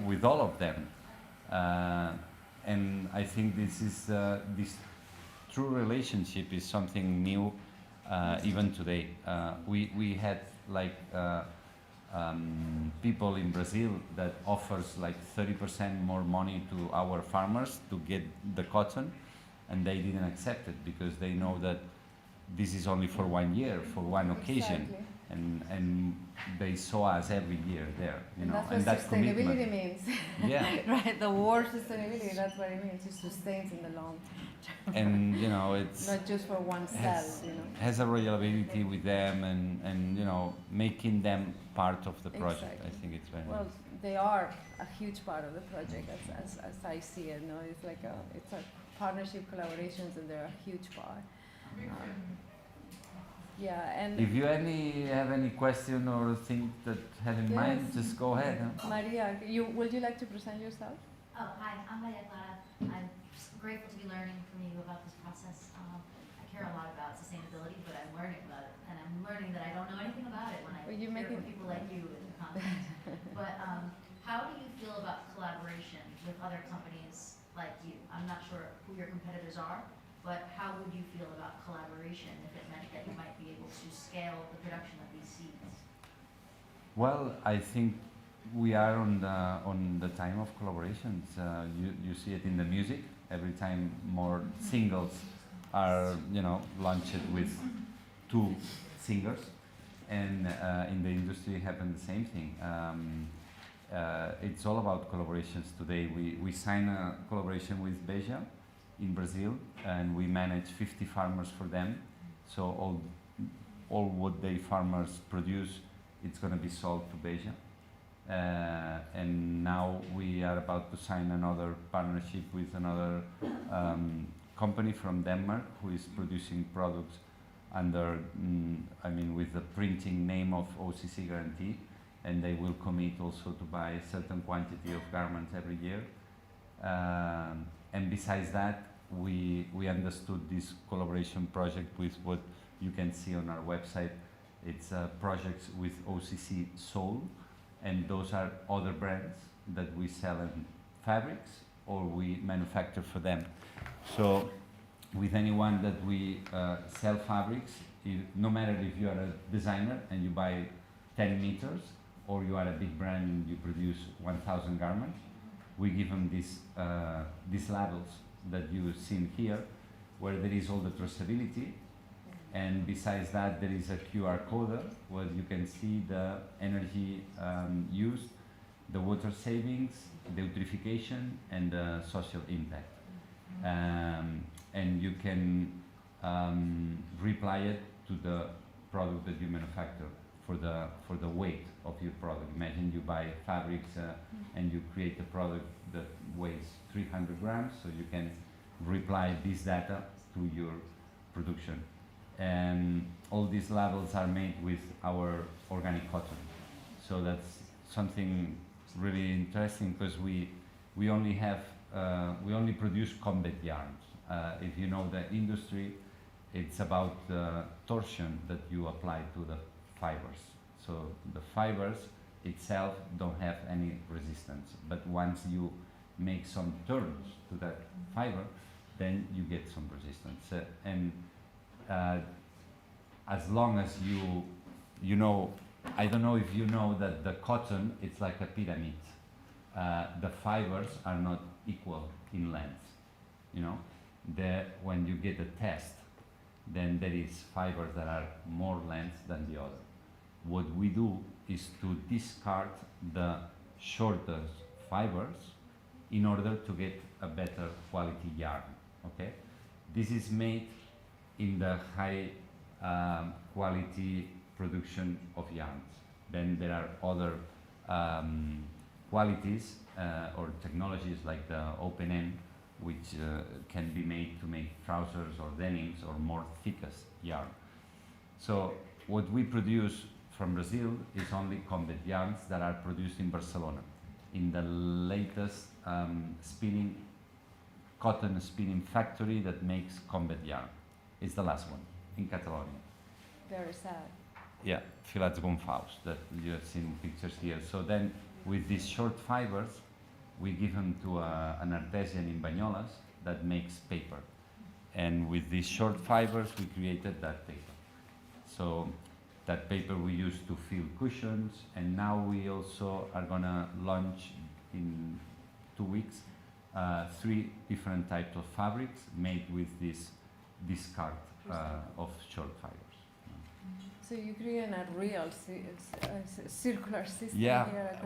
with all of them. And I think this true relationship is something new even today. We had like people in Brazil that offers like 30% more money to our farmers to get the cotton, and they didn't accept it because they know that this is only for 1 year, for one occasion. Exactly. And they saw us every year there, you know, That's and what that sustainability commitment. means. Yeah. Right, the word sustainability, that's what it means. It sustains in the long term. And you know, it's Not just for one cell, you know. has a reliability with them, and you know, making them part of the project. Exactly. I think it's very Well, nice. they are a huge part of the project as I see it. No, it's like it's a partnership, collaborations, and they're a huge part. Yeah, and If you have any question or thing that have in mind, Yes. just go ahead. Huh? Maria, would you like to present yourself? Oh, hi, I'm Maria Clara. I'm just grateful to be learning from you about this process. I care a lot about sustainability, but I'm learning about it, and I'm learning that I don't know anything about it when I Well, you hear make from it- people like you in the content. But how do you feel about collaboration with other companies like you? I'm not sure who your competitors are, but how would you feel about collaboration if it meant that you might be able to scale the production of these seeds? Well, I think we are on the time of collaborations. You see it in the music. Every time more singles are launched with two singers, and in the industry happen the same thing. It's all about collaborations today. We sign a collaboration with Beja in Brazil, and we manage 50 farmers for them. So all what they farmers produce, it's going to be sold to Beja. And now we are about to sign another partnership with another company from Denmark who is producing products under, with the printing name of OCC Guarantee, and they will commit also to buy a certain quantity of garments every year. And besides that, we understood this collaboration project with what you can see on our website. It's projects with OCC Soul, and those are other brands that we sell in fabrics or we manufacture for them. So with anyone that we sell fabrics, no matter if you are a designer and you buy 10 meters, or you are a big brand and you produce 1,000 garments, we give them these labels that you've seen here, where there is all the traceability, and besides that there is a QR code where you can see the energy used, the water savings, the eutrophication, and the social impact. And you can reply it to the product that you manufacture for the weight of your product. Imagine you buy fabrics and you create a product that weighs 300 grams, so you can reply this data to your production. And all these labels are made with our organic cotton. So that's something really interesting, because we only produce combat yarns. If you know the industry, it's about the torsion that you apply to the fibers. So the fibers itself don't have any resistance, but once you make some turns to that fiber, then you get some resistance. As long as you know I don't know if you know that the cotton, it's like a pyramid. The fibers are not equal in length. You know, when you get a test, then there is fibers that are more length than the other. What we do is to discard the shortest fibers in order to get a better quality yarn. Okay, this is made in the high quality production of yarns. Then there are other qualities or technologies like the open end, which can be made to make trousers or denims or more thickest yarn. So what we produce from Brazil is only combat yarns that are produced in Barcelona, in the latest cotton spinning factory that makes combat yarn. It's the last one in Catalonia. Very sad. Yeah, filats gonfaus that you have seen pictures here. So then with these short fibers, we give them to an artisan in Banyoles that makes paper. And with these short fibers, we created that paper. So that paper we use to fill cushions, and now we also are gonna launch in 2 weeks 3 different types of fabrics made with this discard of short fibers. So you create a real circular system Yeah. here.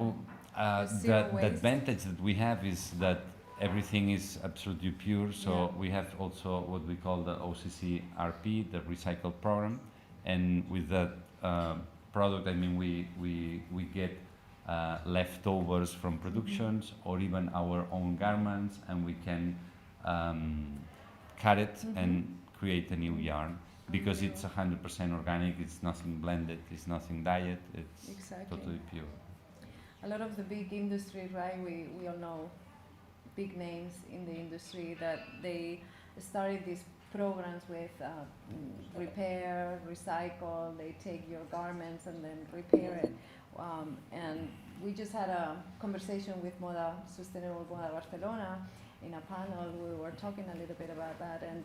The advantage that we have is that everything is absolutely pure. So we have also what we call the OCC RP, the recycle program, and with that product, I mean, we get leftovers from productions or even our own garments, and we can cut it and create a new yarn. Because it's 100% organic, it's nothing blended, it's nothing dyed, it's totally pure. A lot of the big industry, right, we all know big names in the industry that they started these programs with repair, recycle, they take your garments and then repair it. And we just had a conversation with Sustainable Moda Barcelona. In a panel, we were talking a little bit about that, and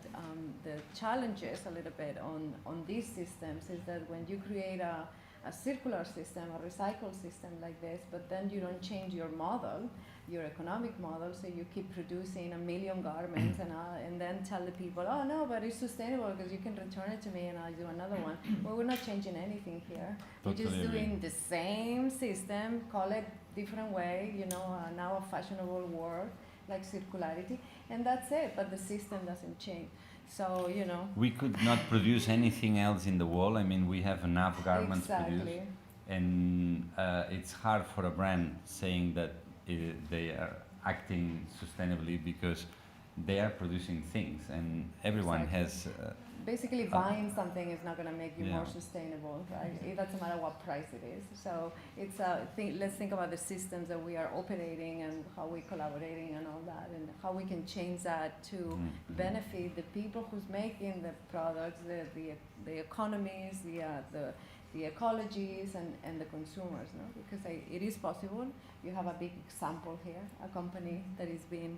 the challenges a little bit on these systems is that when you create a circular system, a recycle system like this, but then you don't change your model, your economic model, so you keep producing 1 million garments and then tell the people, oh no, but it's sustainable because you can return it to me and I'll do another one. Well, we're not changing anything here. We're just doing the same system, call it different way, you know, now a fashionable word, like circularity, and that's it, but the system doesn't change. So, you know. We could not produce anything else in the world. I mean, we have enough garments produced. And it's hard for a brand saying that they are acting sustainably because they are producing things, and everyone has... basically, buying something is not going to make you more sustainable, right? It doesn't matter what price it is. So it's let's think about the systems that we are operating and how we're collaborating and all that, and how we can change that to benefit the people who's making the products, the economies, the ecologies, and the consumers, no? Because it is possible. You have a big example here, a company that is being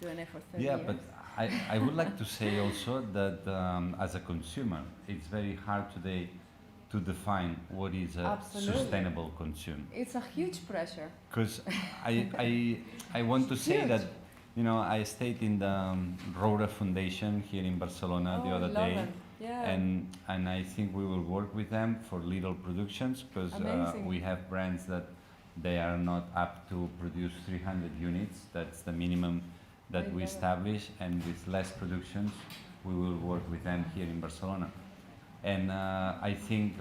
doing it for 30 years. But I would like to say also that as a consumer, it's very hard today to define what is a sustainable consume. It's a huge pressure. Because I want to say that, you know, I stayed in the Roura Foundation here in Barcelona the other day. Yeah. And I think we will work with them for little productions, because we have brands that they are not up to produce 300 units. That's the minimum that we establish, and with less productions, we will work with them here in Barcelona. And I think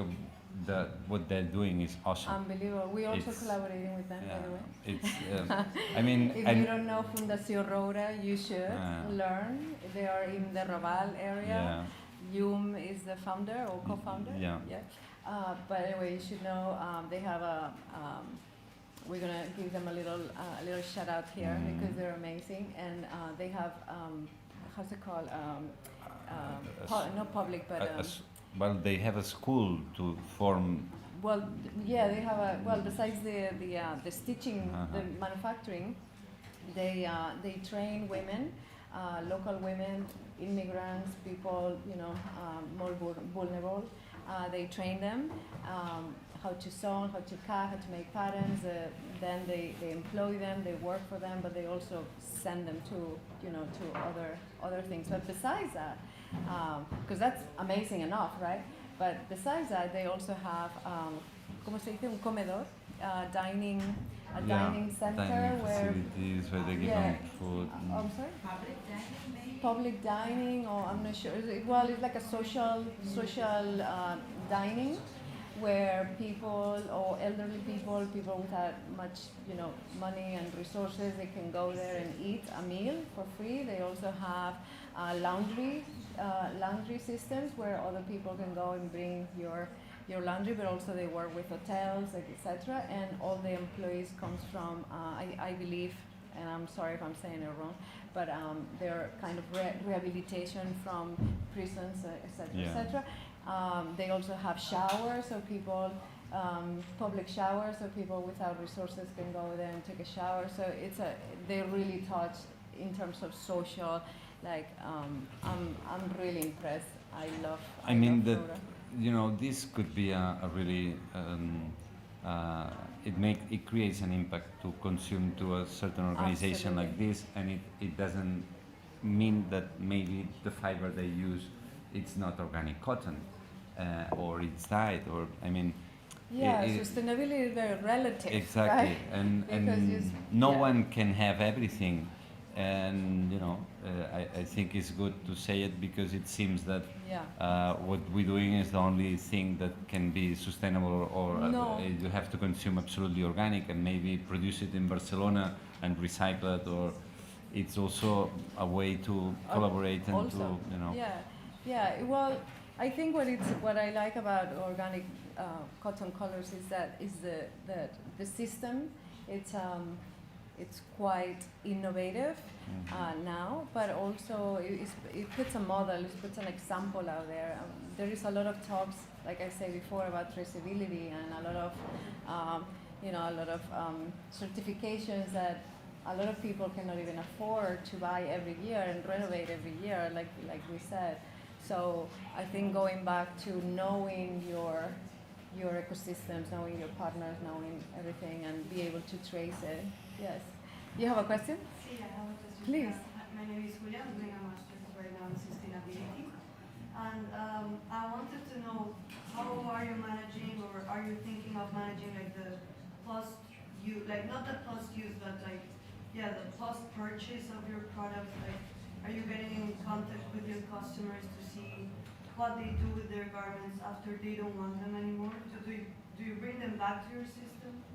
that what they're doing is awesome. Unbelievable. We're also collaborating with them, by the way. It's, I mean... If you don't know Fundación Roura, you should learn. They are in the Raval area. Yum is the founder or co-founder. But anyway, you should know they have a... we're gonna give them a little shout out here because they're amazing, and they have how's it called? Not public, but well, they have a school to form. Well, yeah, they have a besides the stitching, the manufacturing, they train women, local women, immigrants, people, you know, more vulnerable. They train them how to sew, how to cut, how to make patterns. Then they employ them, they work for them, but they also send them to to other things. But besides that, because that's amazing enough, right? But besides that, they also have ¿cómo se dice? Un comedor, dining center dining where facilities where they give yeah. them food. I'm sorry. Public dining, maybe? Public dining, or I'm not sure. Well, it's like a social dining, where people or elderly people without much money and resources, they can go there and eat a meal for free. They also have laundry systems where other people can go and bring your laundry, but also they work with hotels, etc. And all the employees comes from I believe, and I'm sorry if I'm saying it wrong, but they're kind of rehabilitation from prisons, etc., Yeah. etc. They also have showers, so people, public showers, so people without resources can go there and take a shower. So they really touch in terms of social. Like I'm really impressed. I love Flora. This could be a really it creates an impact to consume to a certain organization Absolutely. like this, and it doesn't mean that maybe the fiber they use it's not organic cotton or it's dyed, or Yeah, sustainability is very relative. exactly, Right? and Because no one can have everything, and I think it's good to say it because it seems that what we're doing is the only thing that can be sustainable, or No. you have to consume absolutely organic and maybe produce it in Barcelona and recycle it, or it's also a way to collaborate and also, to Yeah. Well, I think what I like about organic cotton colors is that the system. It's quite innovative now, but also it puts a model, it puts an example out there. There is a lot of talks, like I said before, about traceability and a lot of certifications that a lot of people cannot even afford to buy every year and renovate every year, like we said. So I think going back to knowing your ecosystems, knowing your partners, knowing everything, and be able to trace it. Yes. You have a question? Sí, I have a question. Please. My name is Julia. I'm doing a master's right now in sustainability. And I wanted to know, how are you managing, or are you thinking of managing like the post-use, like not the post-use, but the post-purchase of your products? Like, are you getting in contact with your customers to see what they do with their garments after they don't want them anymore? Do you bring them back to your system?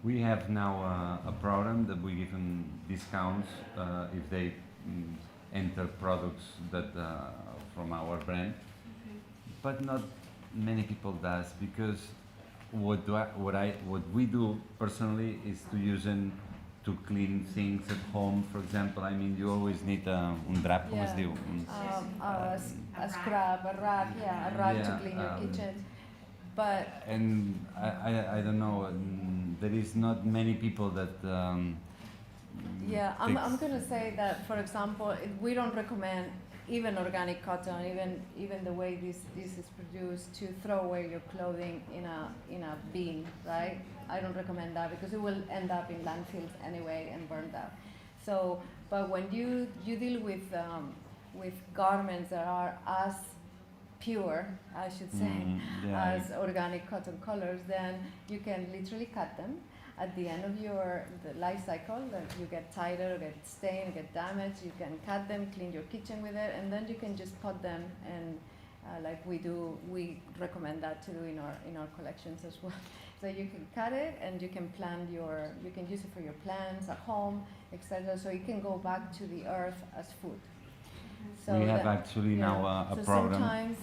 We have now a program that we give them discounts if they enter products that from our brand, Okay. but not many people does, because what we do personally is to use them to clean things at home. For example, you always need un drap, ¿cómo es diu? A scrub, a rag, a rag to clean your kitchen. But And I don't know, there is not many people that I'm going to say that, for example, we don't recommend even organic cotton, even the way this is produced, to throw away your clothing in a bin, right? I don't recommend that because it will end up in landfills anyway and burned out. So, but when you deal with garments that are as pure, I should say, as organic cotton colors, then you can literally cut them. At the end of the life cycle, that you get tighter, get stained, get damaged, you can cut them, clean your kitchen with it, and then you can just pot them, and like we do, we recommend that to do in our collections as well. So you can cut it, and you can you can use it for your plants at home, etc. So it can go back to the earth as food. So we have actually now a so program sometimes,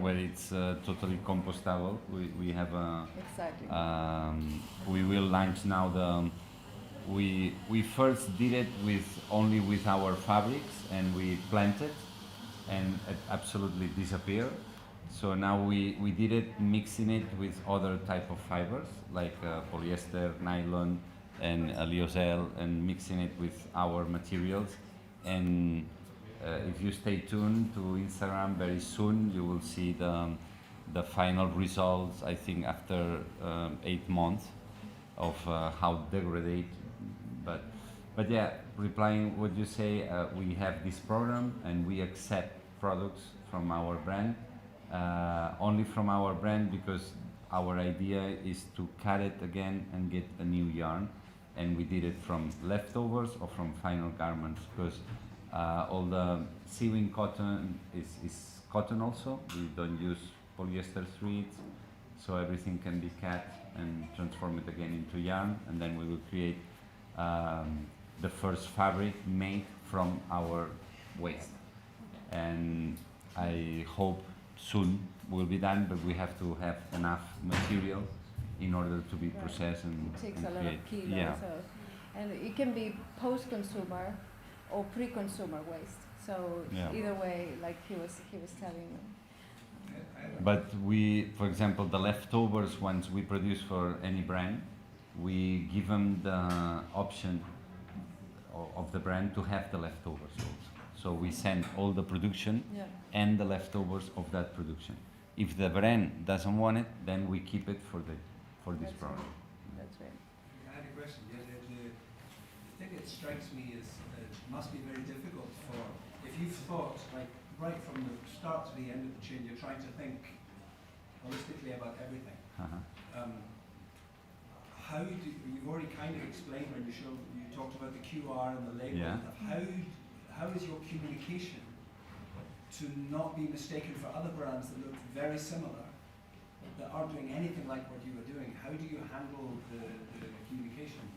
where it's totally compostable. We have exactly. we will launch now we first did it only with our fabrics, and we planted, and it absolutely disappeared. So now we did it mixing it with other type of fibers like polyester, nylon, and lyocell, and mixing it with our materials. And if you stay tuned to Instagram, very soon you will see the final results, I think, after 8 months of how degrade. But yeah, replying what you say, we have this program and we accept products from our brand, only from our brand, because our idea is to cut it again and get a new yarn, and we did it from leftovers or from final garments, because all the sewing cotton is cotton also. We don't use polyester threads, so everything can be cut and transform it again into yarn, and then we will create the first fabric made from our waste. And I hope soon will be done, but we have to have enough material in order to be processed and, It takes and a lot create. of kilos. Yeah. So, and it can be post-consumer or pre-consumer waste. So Yeah. either way, like he was telling me. But we, for example, the leftovers ones we produce for any brand, we give them the option of the brand to have the leftovers also. So we send all the production Yeah. and the leftovers of that production. If the brand doesn't want it, then we keep it for this That's product. right. That's right. I had a question. The thing that strikes me is it must be very difficult for, if you've thought, like, right from the start to the end of the chain, you're trying to think holistically about everything. Uh-huh. How do you've already kind of explained when you talked about the QR and the label Yeah. and stuff. How is your communication to not be mistaken for other brands that look very similar, that aren't doing anything like what you are doing? How do you handle the communications?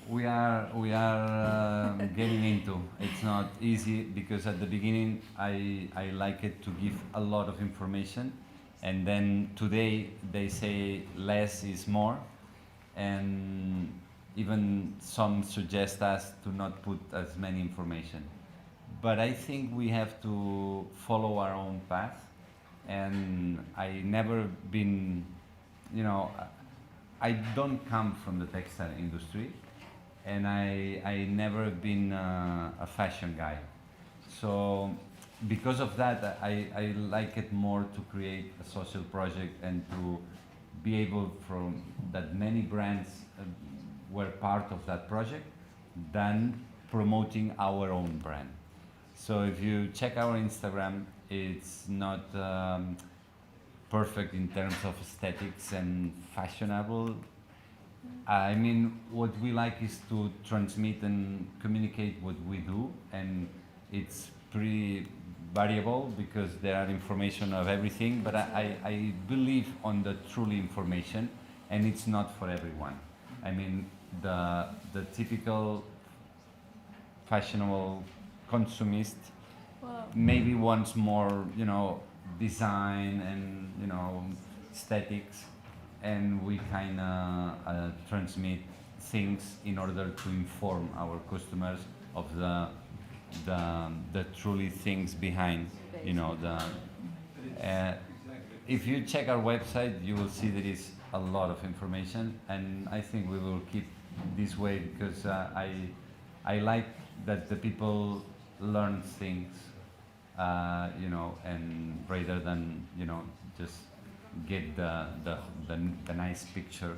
We are getting into. It's not easy because at the beginning I like it to give a lot of information, and then today they say less is more, and even some suggest us to not put as many information. But I think we have to follow our own path, and I never been, I don't come from the textile industry, and I never been a fashion guy. So because of that, I like it more to create a social project and to be able from that many brands were part of that project than promoting our own brand. So if you check our Instagram, it's not perfect in terms of aesthetics and fashionable. I mean, what we like is to transmit and communicate what we do, and it's pretty variable because there are information of everything, but I believe on the truly information, and it's not for everyone. I mean, the typical fashionable consumist Well, maybe wants more, design and, aesthetics, and we kind of transmit things in order to inform our customers of the truly things behind, if you check our website, you will see there is a lot of information, and I think we will keep this way because I like that the people learn things, and rather than just get the nice picture,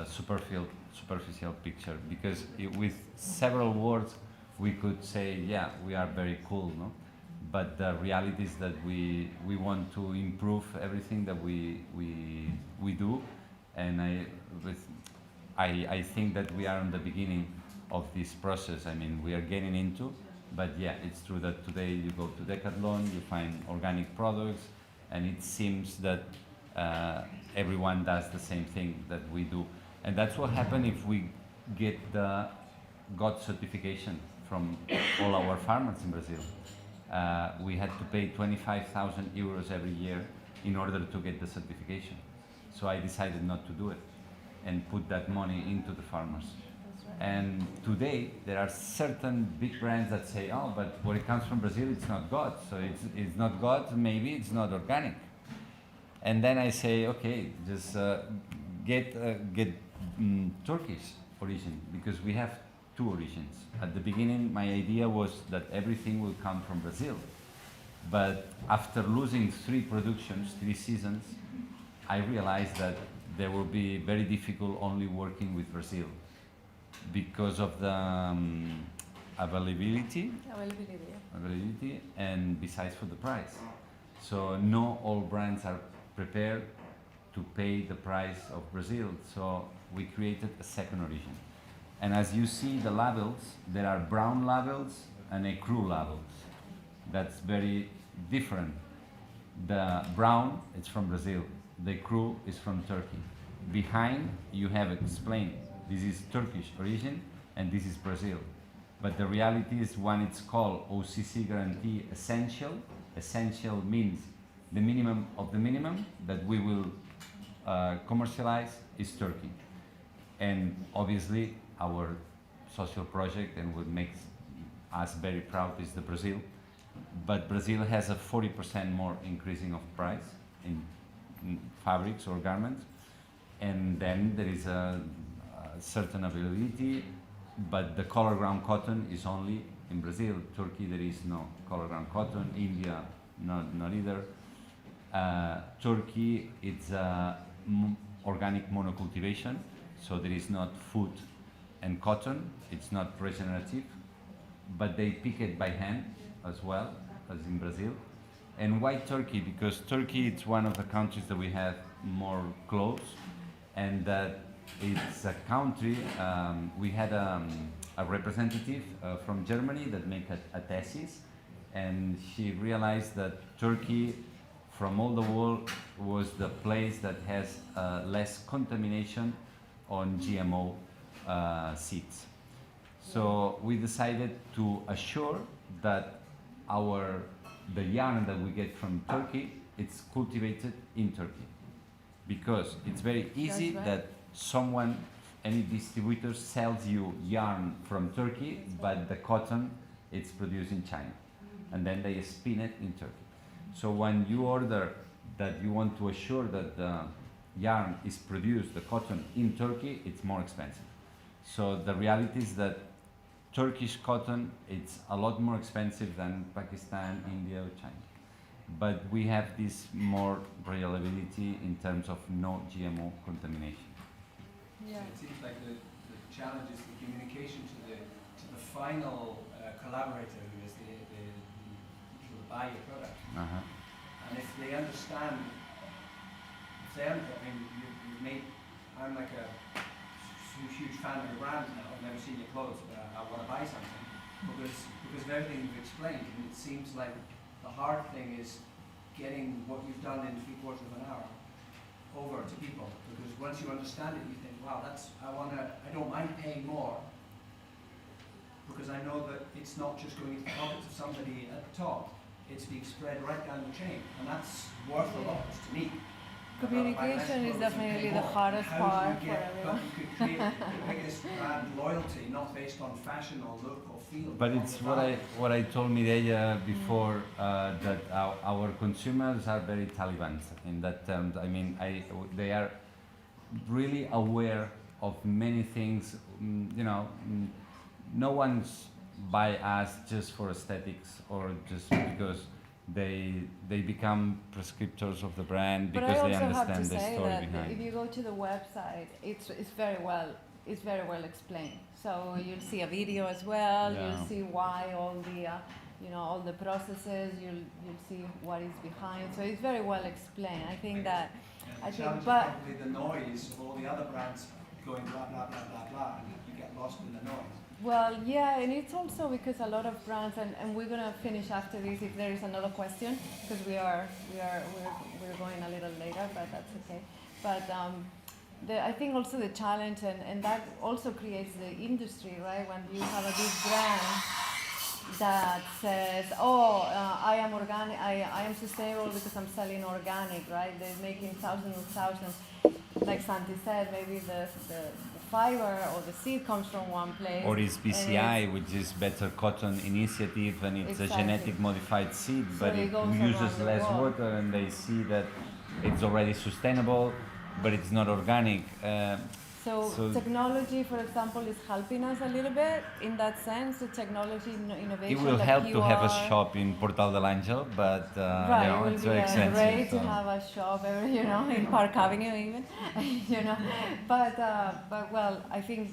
superficial picture. Because with several words we could say, yeah, we are very cool, no? But the reality is that we want to improve everything that we do, and I think that we are in the beginning of this process. I mean, we are getting into, but yeah, it's true that today you go to Decathlon, you find organic products, and it seems that everyone does the same thing that we do. And that's what happens if we get the GOT certification from all our farmers in Brazil. We had to pay 25,000 euros every year in order to get the certification. So I decided not to do it and put that money into the farmers. that's right. And today there are certain big brands that say, oh, but when it comes from Brazil, it's not GOT. So it's not GOT, maybe it's not organic. And then I say, okay, just get Turkish origin, because we have two origins. At the beginning, my idea was that everything will come from Brazil. But after losing 3 seasons, I realized that there will be very difficult only working with Brazil because of the availability, and besides for the price. So not all brands are prepared to pay the price of Brazil. So we created a second origin. And as you see the labels, there are brown labels and ecru labels. That's very different. The brown is from Brazil. The ecru is from Turkey. Behind you have explained this is Turkish origin and this is Brazil. But the reality is when it's called OCC guarantee essential, essential means the minimum of the minimum that we will commercialize is Turkey. And obviously our social project and what makes us very proud is the Brazil. But Brazil has a 40% more increasing of price in fabrics or garments. And then there is a certain availability, but the color ground cotton is only in Brazil. Turkey there is no color ground cotton. India not either. Turkey it's organic monocultivation, so there is not food and cotton. It's not regenerative, but they pick it by hand as well as in Brazil. And why Turkey? Because Turkey it's one of the countries that we have more close, and that it's a country. We had a representative from Germany that made a thesis, and she realized that Turkey, from all the world, was the place that has less contamination on GMO seeds. So we decided to assure that the yarn that we get from Turkey, it's cultivated in Turkey, because it's very easy that someone, any distributor sells you yarn from Turkey, but the cotton it's produced in China, and then they spin it in Turkey. So when you order that you want to assure that the yarn is produced, the cotton in Turkey, it's more expensive. So the reality is that Turkish cotton, it's a lot more expensive than Pakistan, India or China. But we have this more reliability in terms of no GMO contamination. Yeah. It seems like the challenge is the communication to the final collaborator who is the people who buy your product. And if they understand, I mean, you've made, I'm like a huge fan of your brand now. I've never seen your clothes, but I want to buy something because of everything you've explained. And it seems like the hard thing is getting what you've done in 3/4 of an hour over to people, because once you understand it, you think, wow, I don't mind paying more, because I know that it's not just going into the pockets of somebody at the top, it's being spread right down the chain, and that's worth a lot to me. Communication is definitely the hardest part for everyone. But you could create the biggest brand loyalty, not based on fashion or look or feel. But it's what I told Mireia before, that our consumers are very Taliban in that terms. I mean, they are really aware of many things. No one's buy us just for aesthetics or just because they become prescriptors of the brand because they understand the story behind. If you go to the website, it's very well explained. So you'll see a video as well. Yeah. You'll see why all the all the processes. You'll see what is behind. So it's very well explained. I think that. I think, but probably the noise of all the other brands going blah blah blah blah blah, and you get lost in the noise. Well, yeah, and it's also because a lot of brands, and we're gonna finish after this if there is another question, because we're going a little later, but that's okay. But I think also the challenge, and that also creates the industry, right? When you have a big brand that says, I am organic, I am sustainable because I'm selling organic, right? They're making thousands and thousands. Like Santi said, maybe the fiber or the seed comes from one place. Or it's BCI, which is Better Cotton Initiative, and it's a genetic modified seed, so but it uses less water, and they see that it's already sustainable, but it's not organic. So technology, for example, is helping us a little bit in that sense. The technology innovation. It will like help you to have a are- shop in Portal del Ángel, but Right, you know, it will it's be very expensive. great to so- have a shop, in Park Avenue even, But well, I think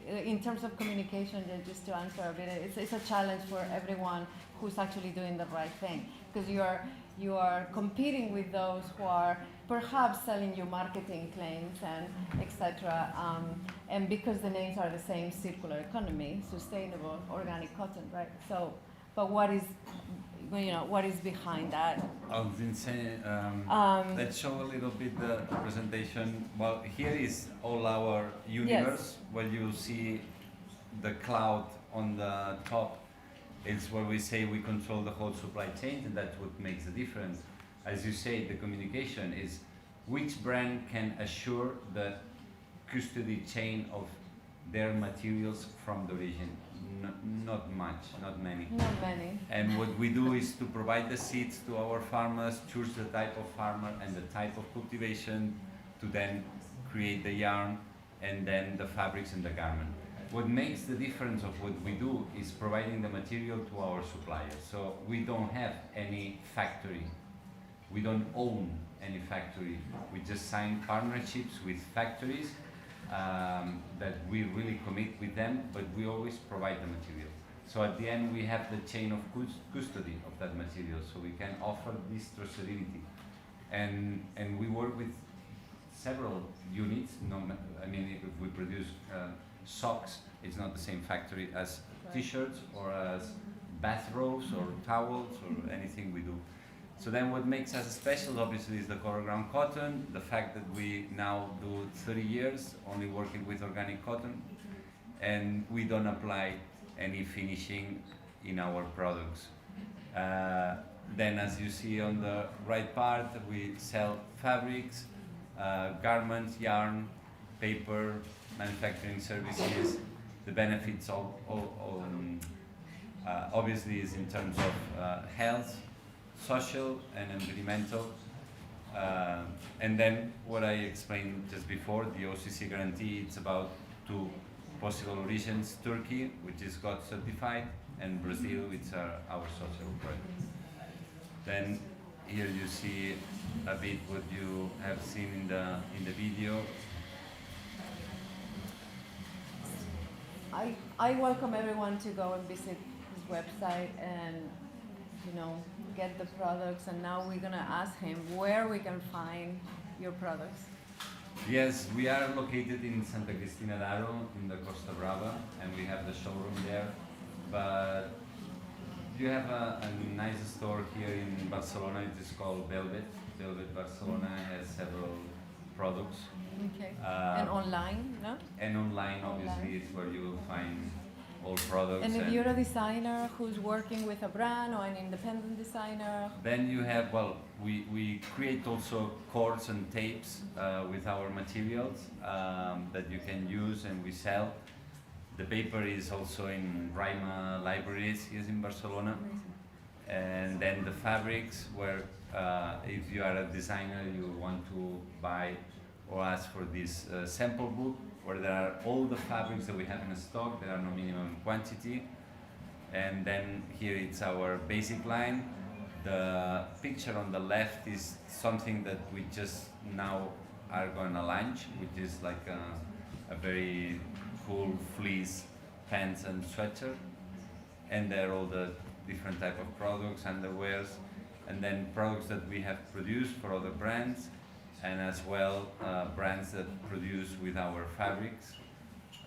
in terms of communication, just to answer a bit, it's a challenge for everyone who's actually doing the right thing, because you are competing with those who are perhaps selling you marketing claims and etc. And because the names are the same, circular economy, sustainable, organic cotton, right? So, but what is behind that? I was insane. Um, Let's show a little bit the presentation. Well, here is all our universe. Where you see the cloud on the top. It's where we say we control the whole supply chain, and that's what makes the difference. As you say, the communication is which brand can assure the custody chain of their materials from the origin. Not much, not many. Not many. And what we do is to provide the seeds to our farmers, choose the type of farmer and the type of cultivation to then create the yarn and then the fabrics and the garment. What makes the difference of what we do is providing the material to our suppliers. So we don't have any factory. We don't own any factory. We just sign partnerships with factories that we really commit with them, but we always provide the material. So at the end we have the chain of custody of that material, so we can offer this traceability. And we work with several units. I mean, if we produce socks, it's not the same factory as t-shirts or as bathrobes or towels or anything we do. So then what makes us special obviously is the cover ground cotton, the fact that we now do 30 years only working with organic cotton, and we don't apply any finishing in our products. Then as you see on the right part, we sell fabrics, garments, yarn, paper, manufacturing services. The benefits obviously is in terms of health, social and environmental, and then what I explained just before, the OCC guarantee, it's about 2 possible origins, Turkey, which is God certified, and Brazil, which are our social project. Then here you see a bit what you have seen in the video. I welcome everyone to go and visit his website and get the products, and now we're gonna ask him where we can find your products. Yes, we are located in Santa Cristina d'Aro in the Costa Brava, and we have the showroom there. But you have a nice store here in Barcelona. It is called Velvet. Velvet Barcelona has several products. Okay. And online, no? And online, obviously, is where you will find all products. And if you're a designer who's working with a brand or an independent designer, then you have, well, we create also cords and tapes with our materials that you can use and we sell. The paper is also in Raima libraries here in Barcelona. And then the fabrics, where if you are a designer, you want to buy or ask for this sample book, where there are all the fabrics that we have in stock. There are no minimum quantity. And then here it's our basic line. The picture on the left is something that we just now are going to launch, which is like a very cool fleece pants and sweatshirt. And there are all the different type of products, underwears, and then products that we have produced for other brands, and as well brands that produce with our fabrics.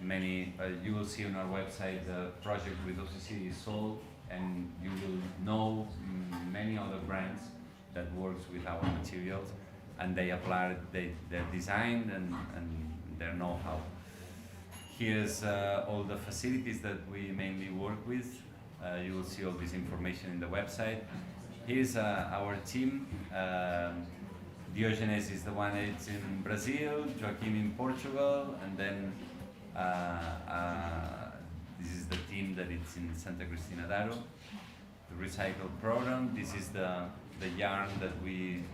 Many, you will see on our website the project with OCC is sold, and you will know many other brands that works with our materials, and they apply their design and their know-how. Here's all the facilities that we mainly work with. You will see all this information in the website. Here's our team. Diogenes is the one that's in Brazil, Joaquim in Portugal, and then this is the team that is in Santa Cristina d'Aro. The recycle program, this is the yarn that we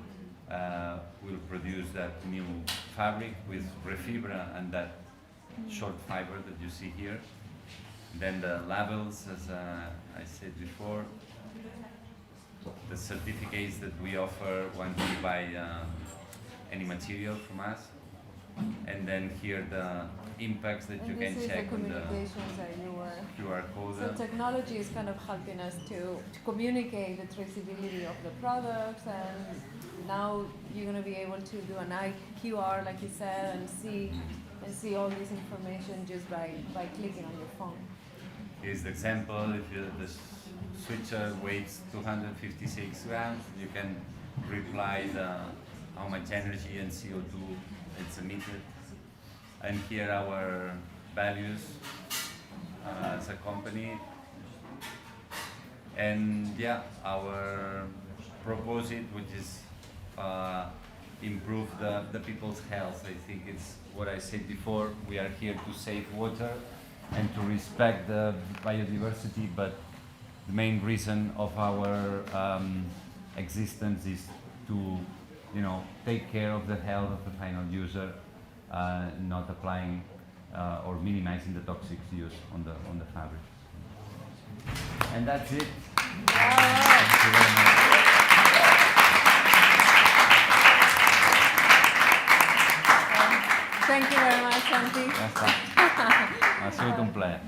will produce that new fabric with refibra and that short fiber that you see here. Then the labels, as I said before, the certificates that we offer once you buy any material from us, and then here the impacts that you can check on the communications that you were. QR code. So technology is kind of helping us to communicate the traceability of the products, and now you're going to be able to do an IQR, like you said, and see all this information just by clicking on your phone. Here's the example. If the switcher weighs 256 grams, you can reply how much energy and CO2 it's emitted. And here our values as a company. And yeah, our proposal, which is improve the people's health. I think it's what I said before. We are here to save water and to respect the biodiversity, but the main reason of our existence is to, take care of the health of the final user, not applying or minimizing the toxic use on the fabric. And that's it. Thank you very much. Thank you very much, Santi. Ya está. Ha sido un placer.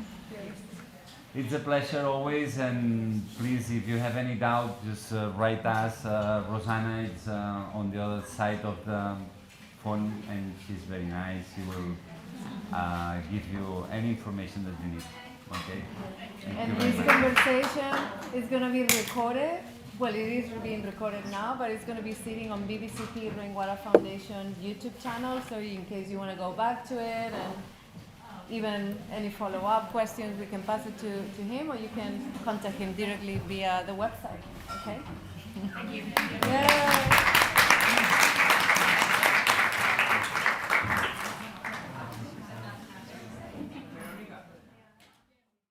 It's a pleasure always, and please, if you have any doubt, just write us. Rosanna is on the other side of the phone, and she's very nice. She will give you any information that you need. Okay? Thank you And very this much. conversation is going to be recorded. Well, it is being recorded now, but it's going to be sitting on BBCP Rainwater Foundation YouTube channel. So in case you want to go back to it, and even any follow-up questions, we can pass it to him, or you can contact him directly via the website. Okay? Thank you. Yeah.